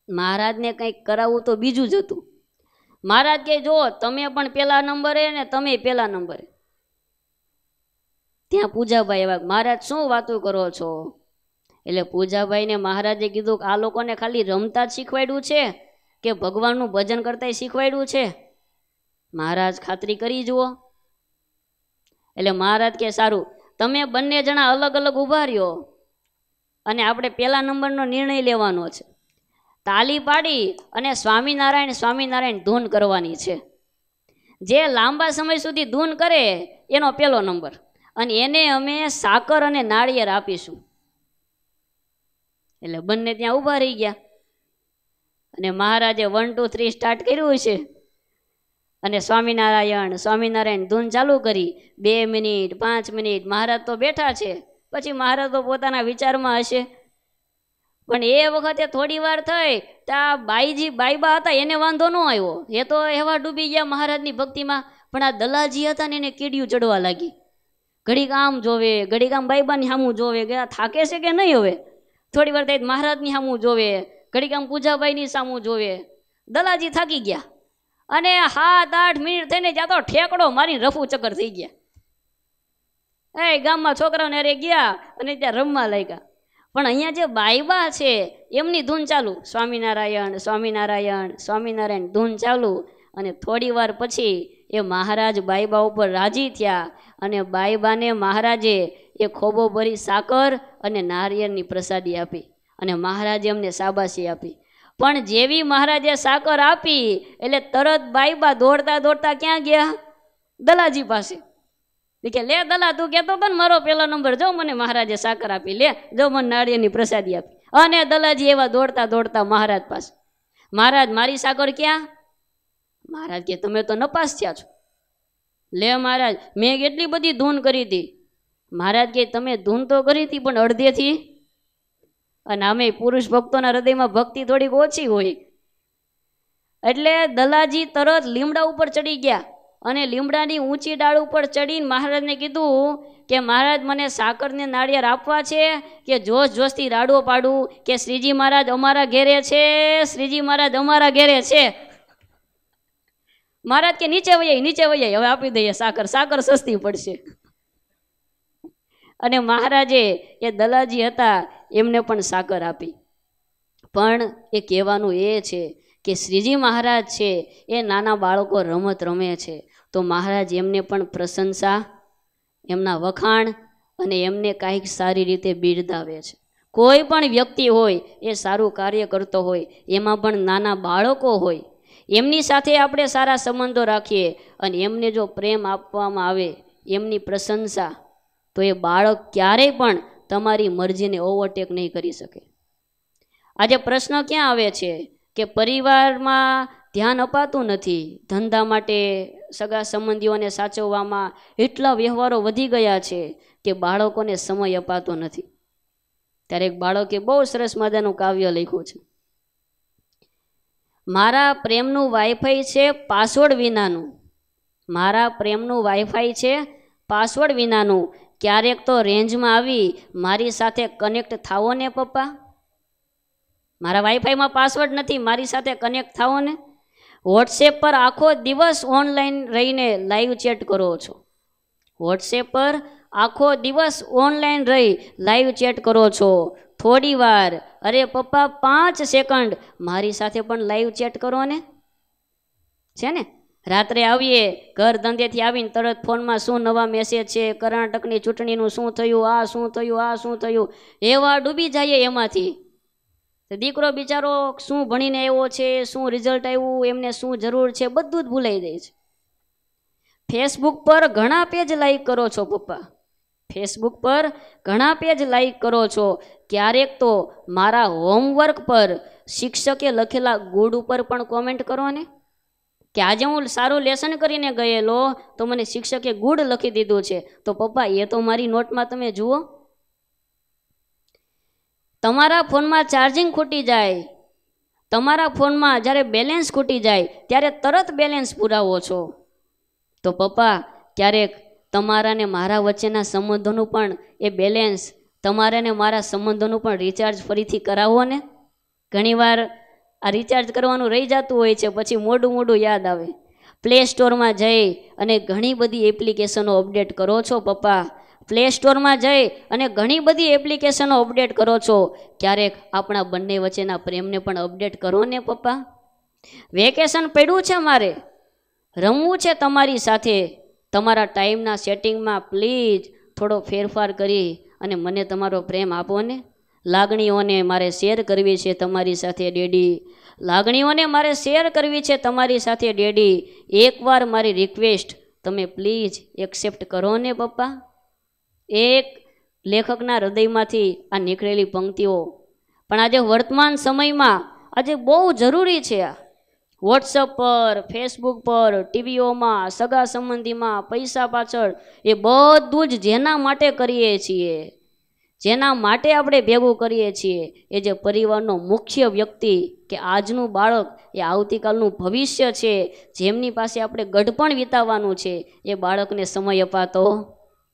મહારાજને કંઈક કરાવવું તો બીજું જ હતું. મહારાજ કે જો તમે પણ પેલા નંબરે ને તમે પેલા નંબરે. ત્યાં પૂજાભાઈ એવા, મહારાજ શું વાતો કરો છો? એટલે પૂજાભાઈને મહારાજે કીધું કે આ લોકોને ખાલી રમતા જ શીખવાડ્યું છે કે ભગવાનનું ભજન કરતા શીખવાડ્યું છે? મહારાજ ખાતરી કરી જુઓ. એટલે મહારાજ કે સારું, તમે બંને જણા અલગ અલગ ઊભા રહ્યો અને આપણે પહેલા નંબરનો નિર્ણય લેવાનો છે. તાલી પાડી અને સ્વામિનારાયણ સ્વામિનારાયણ ધૂન કરવાની છે. જે લાંબા સમય સુધી ધૂન કરે એનો પહેલો નંબર, અને એને અમે સાકર અને નાળિયેર આપીશું. એટલે બંને ત્યાં ઊભા રહી ગયા અને મહારાજે 1 2 3 સ્ટાર્ટ કર્યું છે અને સ્વામિનારાયણ સ્વામિનારાયણ ધૂન ચાલુ કરી. 2 મિનિટ 5 મિનિટ મહારાજ તો બેઠા છે. પછી મહારાજ તો પોતાના વિચારમાં હશે. પણ એ વખતે થોડી વાર થઈ તો આ બાઈબા હતા એને વાંધો ન આવ્યો, એ તો એવા ડૂબી ગયા મહારાજની ભક્તિમાં. પણ આ દલાજી હતા ને એને કીડિયું ચડવા લાગી. ઘડીક આમ જોવે, ઘડીક આમ બાઈબાની સામું જોવે કે આ થાકે છે કે નહીં. હવે થોડી વાર થાય મહારાજની સામું જોવે, ઘડીક આમ પૂજાભાઈની સામું જોવે. દલાજી થાકી ગયા અને 7-8 મિનિટ થઈને ત્યાં તો ઠેકડો મારીને રફુ ચક્કર થઈ ગયા. એ ગામમાં છોકરાઓને અરે ગયા અને ત્યાં રમવા લાગ્યા. પણ અહીંયા જે બાઈબા છે એમની ધૂન ચાલુ, સ્વામિનારાયણ સ્વામિનારાયણ સ્વામિનારાયણ ધૂન ચાલુ. અને થોડી વાર પછી એ મહારાજ બાઈબા ઉપર રાજી થયા અને બાઈબાને મહારાજે એ ખોબો ભરી સાકર અને નારિયેળની પ્રસાદી આપી અને મહારાજે અમને શાબાશી આપી. પણ જેવી મહારાજે સાકર આપી એટલે તરત બાઈબા દોડતા દોડતા ક્યાં ગયા? દલાજી પાસે. કે લે દલા, તું કહેતો હતો ને મારો પહેલો નંબર, જો મને મહારાજે સાકર આપી, લે જો મને નાળિયેરની પ્રસાદી આપી. અને દલાજી એવા દોડતા દોડતા મહારાજ પાસે. મહારાજ મારી સાકર ક્યાં? મહારાજ કે તમે તો નપાસ થયા છો. લે મહારાજ મેં કેટલી બધી ધૂન કરી હતી. મહારાજ કે તમે ધૂન તો કરી હતી પણ અડધેથી, અને અમે પુરુષ ભક્તોના હૃદયમાં ભક્તિ થોડીક ઓછી હોય. એટલે દલાજી તરત લીમડા ઉપર ચડી ગયા અને લીમડાની ઊંચી ડાળ ઉપર ચડીને મહારાજને કીધું કે મહારાજ મને સાકરને નાળિયેર આપવા છે કે જોશ જોશથી રાડો પાડું કે શ્રીજી મહારાજ અમારા ઘેરે છે, શ્રીજી મહારાજ અમારા ઘેરે છે. મહારાજ કે નીચે વૈયા, નીચે વૈયા, હવે આપી દઈએ સાકર, સાકર સસ્તી પડશે. અને મહારાજે એ દલાજી હતા એમને પણ સાકર આપી. પણ એ કહેવાનું એ છે કે શ્રીજી મહારાજ છે એ નાના બાળકો રમત રમે છે તો મહારાજ એમને પણ પ્રશંસા, એમના વખાણ અને એમને કાંઈક સારી રીતે બિરદાવે છે. કોઈ પણ વ્યક્તિ હોય એ સારું કાર્ય કરતો હોય, એમાં પણ નાના બાળકો હોય, એમની સાથે આપણે સારા સંબંધો રાખીએ અને એમને જો પ્રેમ આપવામાં આવે, એમની પ્રશંસા, તો એ બાળક ક્યારેય પણ તમારી મરજીને ઓવરટેક નહીં કરી શકે. આજે પ્રશ્ન ક્યાં આવે છે કે પરિવારમાં ધ્યાન અપાતું નથી, ધંધા માટે સગા સંબંધીઓને સાચવવામાં એટલા વ્યવહારો વધી ગયા છે કે બાળકોને સમય અપાતો નથી. ત્યારે એક બાળકે બહુ સરસ મજાનું કાવ્ય લખ્યું છે. મારા પ્રેમનું વાઈફાઈ છે પાસવર્ડ વિનાનું, મારા પ્રેમનું વાઈફાઈ છે પાસવર્ડ વિનાનું, ક્યારેક તો રેન્જમાં આવી મારી સાથે કનેક્ટ થાવો ને પપ્પા. મારા વાઈફાઈમાં પાસવર્ડ નથી, મારી સાથે કનેક્ટ થાવો ને. વોટ્સએપ પર આખો દિવસ ઓનલાઈન રહીને લાઈવ ચેટ કરો છો, વોટ્સએપ પર આખો દિવસ ઓનલાઈન રહી લાઈવ ચેટ કરો છો, થોડી વાર, અરે પપ્પા 5 સેકન્ડ મારી સાથે પણ લાઈવ ચેટ કરો ને. છે ને, રાત્રે આવીએ ઘર ધંધેથી આવીને તરત ફોનમાં શું નવા મેસેજ છે, કર્ણાટકની ચૂંટણીનું શું થયું, આ શું થયું, આ શું થયું, એવા ડૂબી જઈએ એમાંથી. દીકરો બિચારો શું ભણીને આવ્યો છે, શું રિઝલ્ટ આવ્યું, એમને શું જરૂર છે, બધું જ ભૂલાઈ જાય છે. ફેસબુક પર ઘણા પેજ લાઈક કરો છો પપ્પા, ફેસબુક પર ઘણા પેજ લાઈક કરો છો, ક્યારેક તો મારા હોમવર્ક પર શિક્ષકે લખેલા ગુડ ઉપર પણ કોમેન્ટ કરો ને. કે આજે હું સારું લેસન કરીને ગયેલો તો મને શિક્ષકે ગુડ લખી દીધું છે, તો પપ્પા એ તો મારી નોટમાં તમે જુઓ. તમારા ફોનમાં ચાર્જિંગ ખૂટી જાય, તમારા ફોનમાં જ્યારે બેલેન્સ ખૂટી જાય ત્યારે તરત બેલેન્સ પુરાવો છો, તો પપ્પા ક્યારેક તમારા ને મારા વચ્ચેના સંબંધોનું પણ એ બેલેન્સ, તમારા ને મારા સંબંધોનું પણ રિચાર્જ ફરીથી કરાવો ને. ઘણીવાર આ રિચાર્જ કરવાનું રહી જતું હોય છે, પછી મોડું મોડું યાદ આવે. પ્લે સ્ટોરમાં જઈ અને ઘણી બધી એપ્લિકેશનો અપડેટ કરો છો પપ્પા, પ્લે સ્ટોરમાં જઈ અને ઘણી બધી એપ્લિકેશનો અપડેટ કરો છો, ક્યારેક આપણા બંને વચ્ચેના પ્રેમને પણ અપડેટ કરો ને પપ્પા. વેકેશન પડ્યું છે, મારે રમવું છે તમારી સાથે, તમારા ટાઈમના સેટિંગમાં પ્લીઝ થોડો ફેરફાર કરી અને મને તમારો પ્રેમ આપો ને. લાગણીઓને મારે શેર કરવી છે તમારી સાથે ડેડી, લાગણીઓને મારે શેર કરવી છે તમારી સાથે ડેડી, એકવાર મારી રિક્વેસ્ટ તમે પ્લીઝ એક્સેપ્ટ કરો ને પપ્પા. એક લેખકના હૃદયમાંથી આ નીકળેલી પંક્તિઓ પણ આજે વર્તમાન સમયમાં આજે બહુ જરૂરી છે. આ વોટ્સઅપ પર, ફેસબુક પર, ટીવીઓમાં, સગા સંબંધીમાં, પૈસા પાછળ, એ બધું જ જેના માટે કરીએ છીએ, જેના માટે આપણે ભેગું કરીએ છીએ, એ જે પરિવારનો મુખ્ય વ્યક્તિ કે આજનું બાળક એ આવતીકાલનું ભવિષ્ય છે, જેમની પાસે આપણે ગઢપણ વિતાવવાનું છે, એ બાળકને સમય અપાતો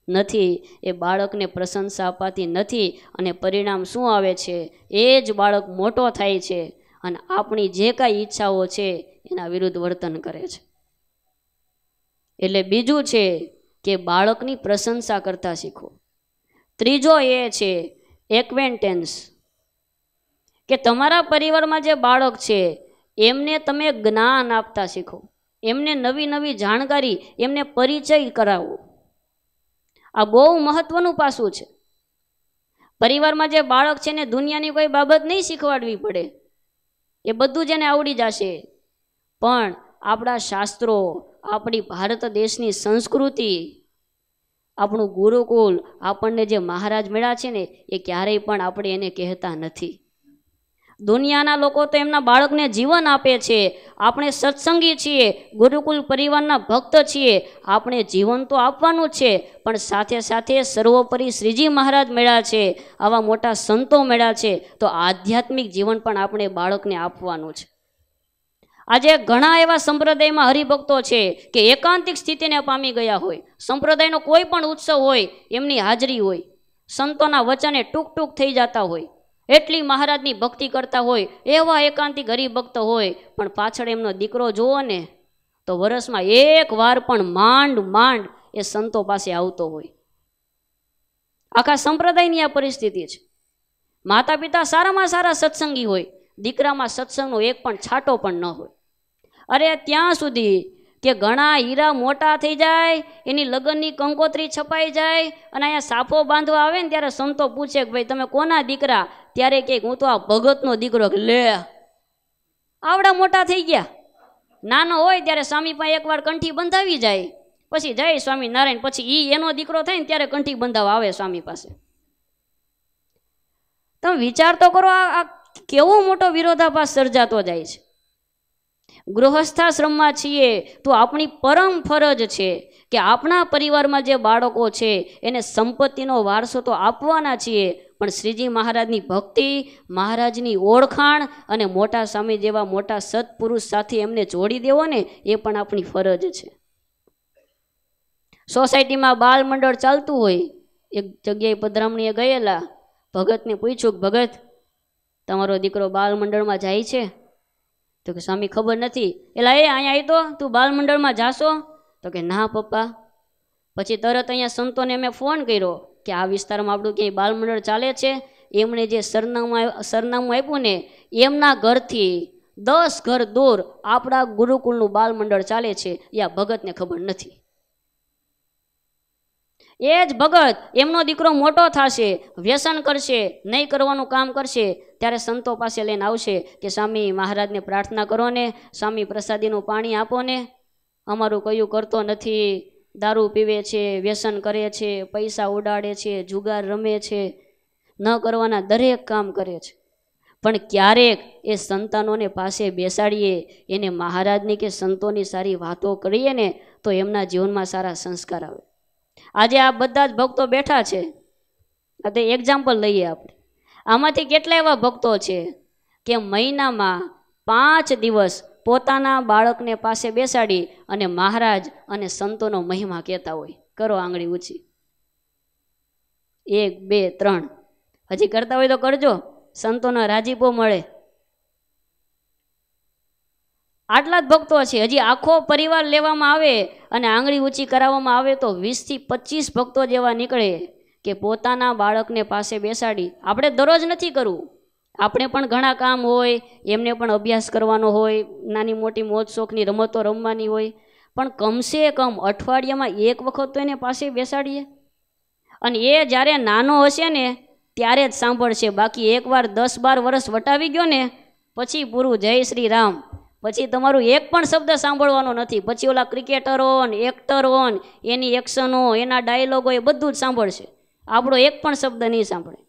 નથી, એ બાળકને પ્રશંસા અપાતી નથી, અને પરિણામ શું આવે છે, એ જ બાળક મોટો થાય છે અને આપણી જે કાંઈ ઈચ્છાઓ છે એના વિરુદ્ધ વર્તન કરે છે. એટલે બીજું છે કે બાળકની પ્રશંસા કરતા શીખો. ત્રીજો એ છે એક્વેન્ટન્સ, કે તમારા પરિવારમાં જે બાળક છે એમને તમે જ્ઞાન આપતા શીખો, એમને નવી નવી જાણકારી, એમને પરિચય કરાવો. આ બહુ મહત્વનું પાસું છે. પરિવારમાં જે બાળક છે ને દુનિયાની કોઈ બાબત નહીં શીખવાડવી પડે, એ બધું જ એને આવડી જશે. પણ આપણા શાસ્ત્રો, આપણી ભારત દેશની સંસ્કૃતિ, આપણું ગુરુકુલ, આપણને જે મહારાજ મળ્યા છે ને, એ ક્યારેય પણ આપણે એને કહેતા નથી. દુનિયાના લોકો તો એમના બાળકને જીવન આપે છે. આપણે સત્સંગી છીએ, ગુરુકુલ પરિવારના ભક્ત છીએ, આપણે જીવન તો આપવાનું છે, પણ સાથે સાથે સર્વોપરી શ્રીજી મહારાજ મળ્યા છે, આવા મોટા સંતો મળ્યા છે, તો આધ્યાત્મિક જીવન પણ આપણે બાળકને આપવાનું છે. આજે ઘણા એવા સંપ્રદાયમાં હરિભક્તો છે કે એકાંતિક સ્થિતિને પામી ગયા હોય, સંપ્રદાયનો કોઈ પણ ઉત્સવ હોય એમની હાજરી હોય, સંતોના વચને ટૂંક ટૂંક થઈ જતા હોય, એટલી મહારાજની ભક્તિ કરતા હોય, એવા એકાંતિક હરિભક્ત હોય, પણ પાછળ એમનો દીકરો જુઓ ને તો વર્ષમાં એક વાર પણ માંડ માંડ એ સંતો પાસે આવતો હોય. આખા સંપ્રદાયની આ પરિસ્થિતિ છે. માતા પિતા સારામાં સારા સત્સંગી હોય, દીકરામાં સત્સંગનો એક પણ છાંટો પણ ન હોય. અરે ત્યાં સુધી કે ઘણા હીરા મોટા થઈ જાય, એની લગ્નની કંકોત્રી છપાઈ જાય, અને અહીંયા સાફો બાંધવા આવે ને ત્યારે સંતો પૂછે કે ભાઈ તમે કોના દીકરા? ત્યારે કે હું તો આ ભગતનો દીકરો. લે, આવડા મોટા થઈ ગયા. નાનો હોય ત્યારે સ્વામી પાસે એકવાર કંઠી બંધાવી જાય, પછી જય સ્વામિનારાયણ, પછી એનો દીકરો થાય ને ત્યારે કંઠી બંધાવા આવે સ્વામી પાસે. તમે વિચાર તો કરો, આ કેવો મોટો વિરોધાભાસ સર્જાતો જાય છે. ગૃહસ્થાશ્રમમાં છીએ તો આપણી પરમ ફરજ છે કે આપણા પરિવારમાં જે બાળકો છે એને સંપત્તિનો વારસો તો આપવાના છીએ, પણ શ્રીજી મહારાજની ભક્તિ, મહારાજની ઓળખાણ અને મોટા સ્વામી જેવા મોટા સત્પુરુષ સાથે એમને જોડી દેવો ને, એ પણ આપણી ફરજ છે. સોસાયટીમાં બાલ મંડળ ચાલતું હોય, એક જગ્યાએ પધરામણીએ ગયેલા, ભગતને પૂછ્યું, ભગત તમારો દીકરો બાલ મંડળમાં જાય છે? તો કે સ્વામી ખબર નથી. એલા એ અહીંયા આવી તો તું બાલ મંડળમાં જાશો? તો કે ના પપ્પા. પછી તરત અહીંયા સંતોને મેં ફોન કર્યો કે આ વિસ્તારમાં આપણું ક્યાંય બાલ મંડળ ચાલે છે. એમણે જે સરનામું આપ્યું ને, એમના ઘરથી 10 ઘર દૂર આપણા ગુરુકુળનું બાલ મંડળ ચાલે છે, એ આ ભગતને ખબર નથી. એ જ ભગત એમનો દીકરો મોટો થશે, વ્યસન કરશે, નહીં કરવાનું કામ કરશે, ત્યારે સંતો પાસે લઈને આવશે કે સ્વામી મહારાજને પ્રાર્થના કરો ને, સ્વામી પ્રસાદીનું પાણી આપો ને, અમારું કયું કરતો નથી, દારૂ પીવે છે, વ્યસન કરે છે, પૈસા ઉડાડે છે, જુગાર રમે છે, ન કરવાના દરેક કામ કરે છે. પણ ક્યારેક એ સંતાનોને પાસે બેસાડીએ, એને મહારાજની કે સંતોની સારી વાતો કરીએ ને, તો એમના જીવનમાં સારા સંસ્કાર આવે. આજે આ બધા જ ભક્તો બેઠા છે, તે એક્ઝામ્પલ લઈએ આપણે. આમાંથી કેટલા એવા ભક્તો છે કે મહિનામાં 5 દિવસ પોતાના બાળકને પાસે બેસાડી અને મહારાજ અને સંતોનો મહિમા કહેતા હોય? કરો આંગળી ઊંચી. 1 2 3. હજી કરતા હોય તો કરજો, સંતોનો રાજીપો મળે. આટલા જ ભક્તો છે. હજી આખો પરિવાર લેવામાં આવે અને આંગળી ઊંચી કરાવવામાં આવે તો 20 થી 25 ભક્તો જેવા નીકળે કે પોતાના બાળકને પાસે બેસાડી. આપણે દરરોજ નથી કરવું, આપણે પણ ઘણા કામ હોય, એમને પણ અભ્યાસ કરવાનો હોય, નાની મોટી મોજ શોખની રમતો રમવાની હોય, પણ કમસે કમ અઠવાડિયામાં 1 વખત તો એને પાસે બેસાડીએ. અને એ જ્યારે નાનો હશે ને ત્યારે જ સાંભળશે, બાકી એકવાર 10-12 વર્ષ વટાવી ગયો ને પછી પૂરું, જય શ્રી રામ. પછી તમારું એક પણ શબ્દ સાંભળવાનો નથી. પછી ઓલા ક્રિકેટરો ને એક્ટરો ને એની એક્શનો, એના ડાયલોગો, એ બધું જ સાંભળશે, આપણો એક પણ શબ્દ નહીં સાંભળે.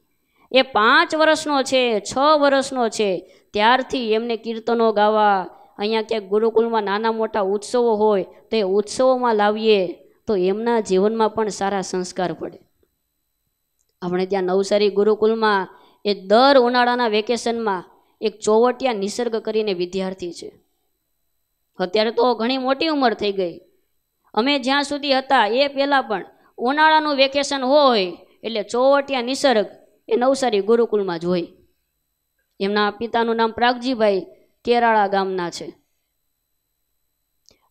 એ 5 વર્ષનો છે, 6 વર્ષનો છે, ત્યારથી એમને કીર્તનો ગાવા, અહીંયા ક્યાંક ગુરુકુળમાં નાના મોટા ઉત્સવો હોય તો એ ઉત્સવોમાં લાવીએ તો એમના જીવનમાં પણ સારા સંસ્કાર પડે. આપણે ત્યાં નવસારી ગુરુકુળમાં એ દર ઉનાળાના વેકેશનમાં એક ચોવટિયા નિસર્ગ કરીને વિદ્યાર્થી છે. અત્યારે તો ઘણી મોટી ઉંમર થઈ ગઈ. અમે જ્યાં સુધી હતા એ પહેલાં પણ ઉનાળાનું વેકેશન હોય એટલે ચોવટિયા નિસર્ગ એ નવસારી ગુરુકુળમાં જ હોય. એમના પિતાનું નામ પ્રાગજીભાઈ, કેરાળા ગામના છે.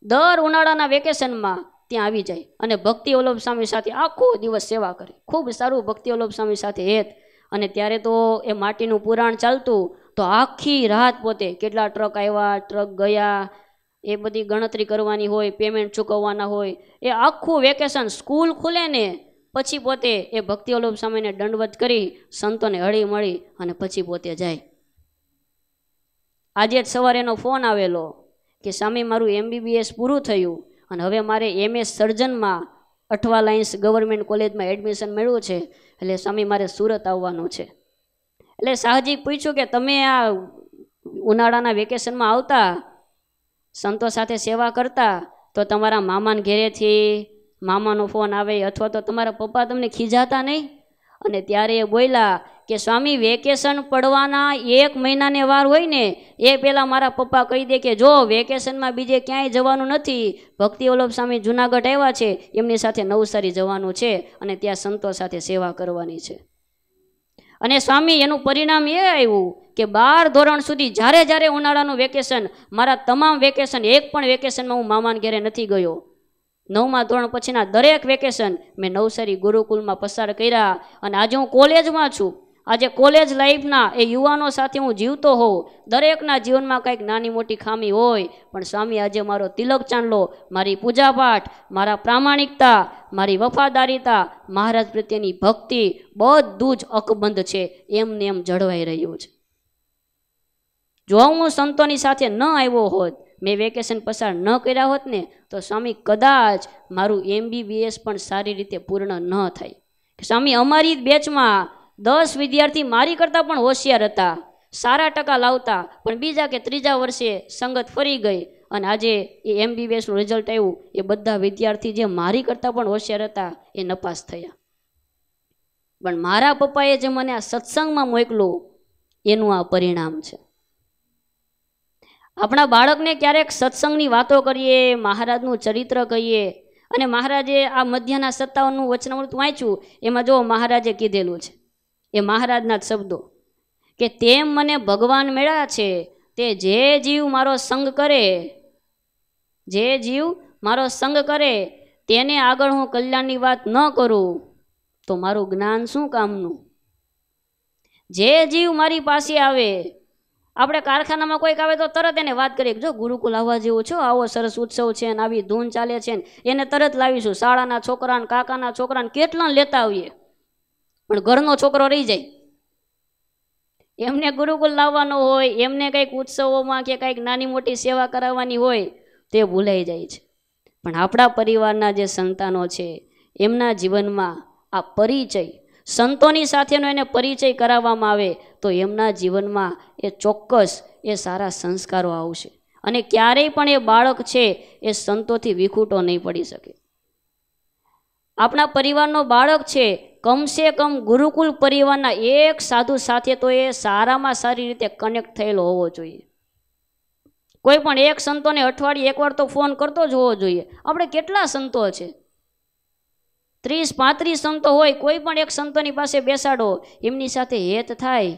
દર ઉનાળાના વેકેશનમાં ત્યાં આવી જાય અને ભક્તિ વલ્લભ સ્વામી સાથે આખો દિવસ સેવા કરે. ખૂબ સારું ભક્તિ વલ્લભ સ્વામી સાથે હેત. અને ત્યારે તો એ માટીનું પુરાણ ચાલતું, તો આખી રાત પોતે કેટલા ટ્રક આવ્યા, ટ્રક ગયા, એ બધી ગણતરી કરવાની હોય, પેમેન્ટ ચૂકવવાના હોય. એ આખું વેકેશન સ્કૂલ ખુલે ને પછી પોતે એ ભક્તિ વલ્લભ સ્વામીને દંડવત કરી સંતોને હળી મળી અને પછી પોતે જાય. આજે જ સવારે એનો ફોન આવેલો કે સ્વામી મારું MBBS પૂરું થયું અને હવે મારે MS સર્જનમાં અઠવા લાઇન્સ ગવર્મેન્ટ કોલેજમાં એડમિશન મેળવ્યું છે, એટલે સ્વામી મારે સુરત આવવાનું છે. એટલે સાહજી પૂછ્યું કે તમે આ ઉનાળાના વેકેશનમાં આવતા, સંતો સાથે સેવા કરતા, તો તમારા મામાને ઘેરેથી મામાનો ફોન આવે અથવા તો તમારા પપ્પા તમને ખીજાતા નહીં? અને ત્યારે એ બોલ્યા કે સ્વામી વેકેશન પડવાના 1 મહિનાને વાર હોય ને એ પહેલાં મારા પપ્પા કહી દે કે જો વેકેશનમાં બીજે ક્યાંય જવાનું નથી, ભક્તિ વલ્લભ સ્વામી જુનાગઢ આવ્યા છે, એમની સાથે નવસારી જવાનું છે અને ત્યાં સંતો સાથે સેવા કરવાની છે. અને સ્વામી એનું પરિણામ એ આવ્યું કે 12 ધોરણ સુધી જ્યારે જ્યારે ઉનાળાનું વેકેશન, મારા તમામ વેકેશન, એક પણ વેકેશનમાં હું મામાને ઘેરે નથી ગયો. 9મા ધોરણ પછીના દરેક વેકેશન મેં નવસારી ગુરુકુલમાં પસાર કર્યા. અને આજે હું કોલેજમાં છું. આજે કોલેજ લાઈફના એ યુવાનો સાથે હું જીવતો હોઉં. દરેકના જીવનમાં કંઈક નાની મોટી ખામી હોય, પણ સ્વામી આજે મારો તિલક ચાંદલો, મારી પૂજાપાઠ, મારા પ્રામાણિકતા, મારી વફાદારીતા, મહારાજ પ્રત્યેની ભક્તિ બધું જ અકબંધ છે, એમને એમ જળવાઈ રહ્યું છે. જો હું સંતોની સાથે ન આવ્યો હોત, મેં વેકેશન પસાર ન કર્યા હોત ને, તો સ્વામી કદાચ મારું MBBS પણ સારી રીતે પૂર્ણ ન થાય. સ્વામી અમારી બેચમાં 10 વિદ્યાર્થી મારી કરતાં પણ હોશિયાર હતા, સારા ટકા લાવતા, પણ બીજા કે ત્રીજા વર્ષે સંગત ફરી ગઈ અને આજે એ MBBSનું રિઝલ્ટ આવ્યું, એ બધા વિદ્યાર્થી જે મારી કરતાં પણ હોશિયાર હતા એ નપાસ થયા. પણ મારા પપ્પાએ જે મને આ સત્સંગમાં મોકલું એનું આ પરિણામ છે. આપણા બાળકને ક્યારેક સત્સંગની વાતો કરીએ, મહારાજનું ચરિત્ર કહીએ, અને મહારાજે આ મધ્યના 57નું વચનામૃત વાંચ્યું, એમાં જો મહારાજે કીધેલું છે, એ મહારાજના જ શબ્દો, કે તેમ મને ભગવાન મળ્યા છે, તે જે જીવ મારો સંગ કરે, જે જીવ મારો સંગ કરે તેને આગળ હું કલ્યાણની વાત ન કરું તો મારું જ્ઞાન શું કામનું. જે જીવ મારી પાસે આવે, આપણે કારખાનામાં કોઈક આવે તો તરત એને વાત કરીએ, જો ગુરુકુલ આવવા જેવું છો, આવો સરસ ઉત્સવ છે ને આવી ધૂન ચાલે છે ને, એને તરત લાવીશું. શાળાના છોકરાને, કાકાના છોકરાને કેટલાને લેતા આવીએ, પણ ઘરનો છોકરો રહી જાય. એમને ગુરુકુલ લાવવાનો હોય, એમને કંઈક ઉત્સવોમાં કે કંઈક નાની મોટી સેવા કરાવવાની હોય તે ભૂલાઈ જાય છે. પણ આપણા પરિવારના જે સંતાનો છે એમના જીવનમાં આ પરિચય, સંતોની સાથેનો એને પરિચય કરાવવામાં આવે તો એમના જીવનમાં એ ચોક્કસ એ સારા સંસ્કારો આવશે અને ક્યારેય પણ એ બાળક છે એ સંતોથી વિખૂટો નહીં પડી શકે. આપણા પરિવારનો બાળક છે કમસે કમ ગુરુકુલ પરિવારના એક સાધુ સાથે તો એ સારામાં સારી રીતે કનેક્ટ થયેલો હોવો જોઈએ. કોઈ પણ એક સંતોને અઠવાડિયે એકવાર તો ફોન કરતો જ હોવો જોઈએ. આપણે કેટલા સંતો છે, 30-35 સંતો હોય, કોઈ પણ એક સંતોની પાસે બેસાડો, એમની સાથે હેત થાય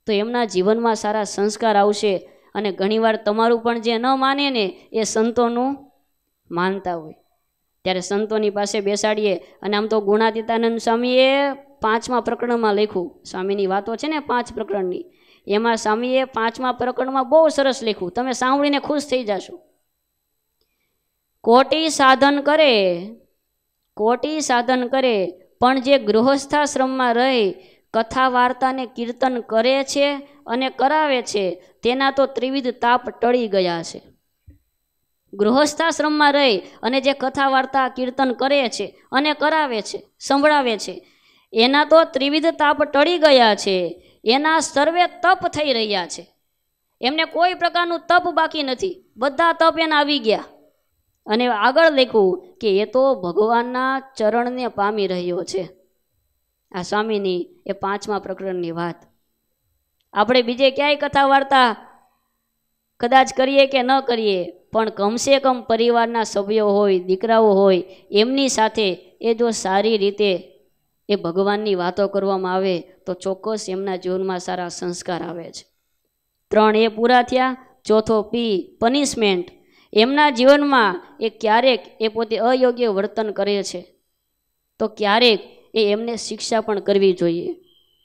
તો એમના જીવનમાં સારા સંસ્કાર આવશે. અને ઘણીવાર તમારું પણ જે ન માને ને એ સંતોનું માનતા હોય, ત્યારે સંતોની પાસે બેસાડીએ. અને આમ તો ગુણાતીતાનંદ સ્વામીએ 5મા પ્રકરણમાં લખ્યું, સ્વામીની વાતો છે ને 5 પ્રકરણની, એમાં સ્વામીએ 5મા પ્રકરણમાં બહુ સરસ લખ્યું, તમે સાંભળીને ખુશ થઈ જશો. કોટી સાધન કરે પણ જે ગૃહસ્થાશ્રમમાં રહી કથા વાર્તાને કીર્તન કરે છે અને કરાવે છે તેના તો ત્રિવિધ તાપ ટળી ગયા છે. ગૃહસ્થાશ્રમમાં રહી અને જે કથા વાર્તા કીર્તન કરે છે અને કરાવે છે, સંભળાવે છે, એના તો ત્રિવિધ તાપ ટળી ગયા છે. એના સર્વે તપ થઈ રહ્યા છે, એમને કોઈ પ્રકારનું તપ બાકી નથી, બધા તપ એના આવી ગયા. અને આગળ લખ્યું કે એ તો ભગવાનના ચરણને પામી રહ્યો છે. આ સ્વામીની એ 5મા પ્રકરણની વાત. આપણે બીજે ક્યાંય કથા વાર્તા કદાચ કરીએ કે ન કરીએ, પણ કમસે કમ પરિવારના સભ્યો હોય, દીકરાઓ હોય, એમની સાથે એ જો સારી રીતે એ ભગવાનની વાતો કરવામાં આવે તો ચોક્કસ એમના જીવનમાં સારા સંસ્કાર આવે છે. 3 એ પૂરા થયા. ચોથો પી, પનિશમેન્ટ. એમના જીવનમાં એ ક્યારેક એ પોતે અયોગ્ય વર્તન કરે છે તો ક્યારેક એમને શિક્ષા પણ કરવી જોઈએ.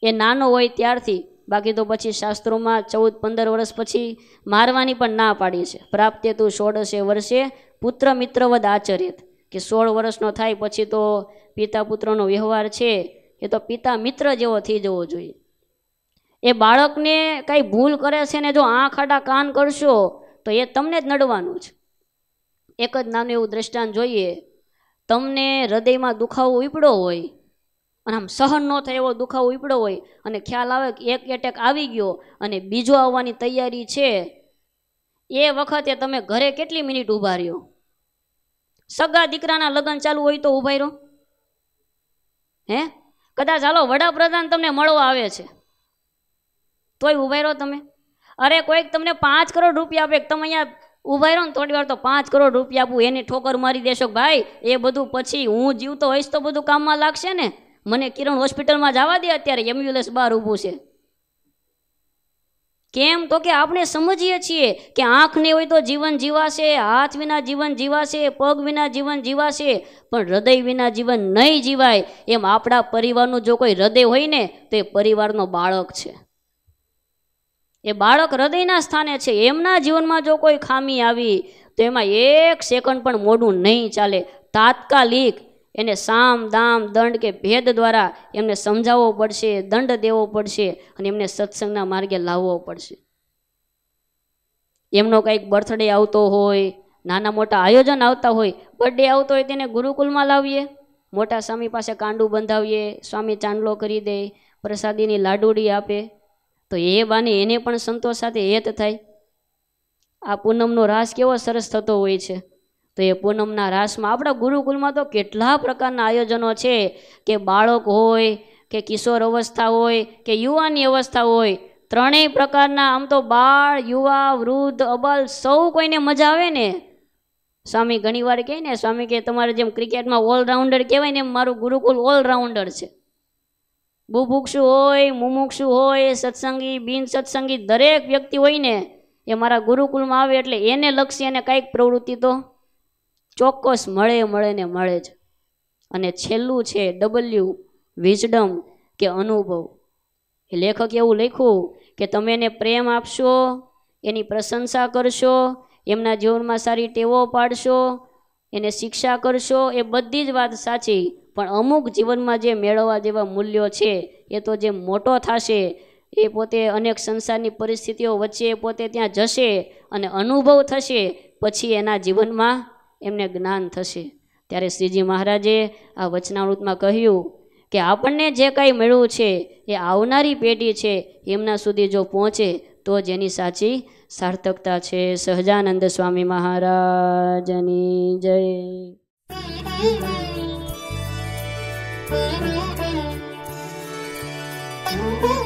એ નાનો હોય ત્યારથી, બાકી તો પછી શાસ્ત્રોમાં 14-15 વર્ષ પછી મારવાની પણ ના પાડી છે. પ્રાપ્તે તું 16 વર્ષે પુત્ર મિત્રવદ આચરેત, કે 16 વર્ષનો થાય પછી તો પિતા પુત્રનો વ્યવહાર છે એ તો પિતા મિત્ર જેવો થઈ જવો જોઈએ. એ બાળકને કંઈ ભૂલ કરે છે ને જો આંખ આડા કાન કરશો તો એ તમને જ નડવાનું છે. એક જ નાનું એવું દ્રષ્ટાંત જોઈએ. તમને હૃદયમાં દુખાવો ઉપડ્યો હોય અને આમ સહન ન થાય એવો દુખાવો ઉપડ્યો હોય અને ખ્યાલ આવે કે એક એટેક આવી ગયો અને બીજો આવવાની તૈયારી છે, એ વખતે તમે ઘરે કેટલી મિનિટ ઊભા રહ્યો? સગા દીકરાના લગ્ન ચાલુ હોય તો ઊભા રહ્યો? હે? કદાચ હાલો વડાપ્રધાન તમને મળવા આવે છે તોય ઊભા રહ્યો તમે? અરે કોઈક તમને 5 કરોડ રૂપિયા આપે, તમે અહીંયા ઊભા રહ્યો ને થોડી વાર તો 5 કરોડ રૂપિયા આપું એની ઠોકર મારી દેશો ભાઈ એ બધું પછી હું જીવતો હોઈશ તો બધું કામમાં લાગશે ને. મને કિરણ હોસ્પિટલમાં જવા દે, અત્યારે એમ્બ્યુલન્સ બહાર ઊભું છે. કેમ તો કે આપણે સમજીએ છીએ કે આંખ નહીં હોય તો જીવન જીવાશે, હાથ વિના જીવન જીવાશે, પગ વિના જીવન જીવાશે, પણ હૃદય વિના જીવન નહીં જીવાય. એમ આપણા પરિવારનું જો કોઈ હૃદય હોય ને તો એ પરિવારનો બાળક છે. એ બાળક હૃદયના સ્થાને છે. એમના જીવનમાં જો કોઈ ખામી આવી તો એમાં 1 સેકન્ડ પણ મોડું નહીં ચાલે. તાત્કાલિક એને સામ દામ દંડ કે ભેદ દ્વારા એમને સમજાવવો પડશે, દંડ દેવો પડશે અને એમને સત્સંગના માર્ગે લાવવો પડશે. એમનો કંઈક બર્થડે આવતો હોય, નાના મોટા આયોજન આવતા હોય, બર્થડે આવતો હોય તેને ગુરુકુલમાં લાવીએ, મોટા સ્વામી પાસે કાંડું બંધાવીએ, સ્વામી ચાંદલો કરી દે, પ્રસાદીની લાડુડી આપે, તો એ બાને એને પણ સંતોષ સાથે હેત થાય. આ પૂનમનો રાસ કેવો સરસ થતો હોય છે. તો એ પૂનમના રાસમાં આપણા ગુરુકુલમાં તો કેટલા પ્રકારના આયોજનો છે કે બાળક હોય કે કિશોર અવસ્થા હોય કે યુવાની અવસ્થા હોય, ત્રણેય પ્રકારના, આમ તો બાળ, યુવા, વૃદ્ધ, અબલ સૌ કોઈને મજા આવે ને. સ્વામી ઘણીવાર કહે ને, સ્વામી કે તમારે જેમ ક્રિકેટમાં ઓલરાઉન્ડર કહેવાય ને એમ મારું ગુરુકુલ ઓલરાઉન્ડર છે. બુભુક્ષુ હોય, મુમુક્ષુ હોય, સત્સંગી, બિન સત્સંગી દરેક વ્યક્તિ હોય ને એ મારા ગુરુકુલમાં આવે એટલે એને લક્ષી અને કંઈક પ્રવૃત્તિ તો ચોક્કસ મળે ને મળે જ. અને છેલ્લું છે W, વિઝડમ કે અનુભવ. એ લેખક એવું લખ્યું કે તમે એને પ્રેમ આપશો, એની પ્રશંસા કરશો, એમના જીવનમાં સારી ટેવો પાડશો, એને શિક્ષા કરશો, એ બધી જ વાત સાચી, પણ અમુક જીવનમાં જે મેળવવા જેવા મૂલ્યો છે એ તો જે મોટો થશે એ પોતે અનેક સંસારની પરિસ્થિતિઓ વચ્ચે પોતે ત્યાં જશે અને અનુભવ થશે, પછી એના જીવનમાં એમને જ્ઞાન થશે. ત્યારે શ્રીજી મહારાજે આ વચનામૃતમાં કહ્યું કે આપણને જે કંઈ મળ્યું છે એ આવનારી પેઢી છે એમના સુધી જો પહોંચે તો જ એની સાચી સાર્થકતા છે. સહજાનંદ સ્વામી મહારાજની જય. Thank you.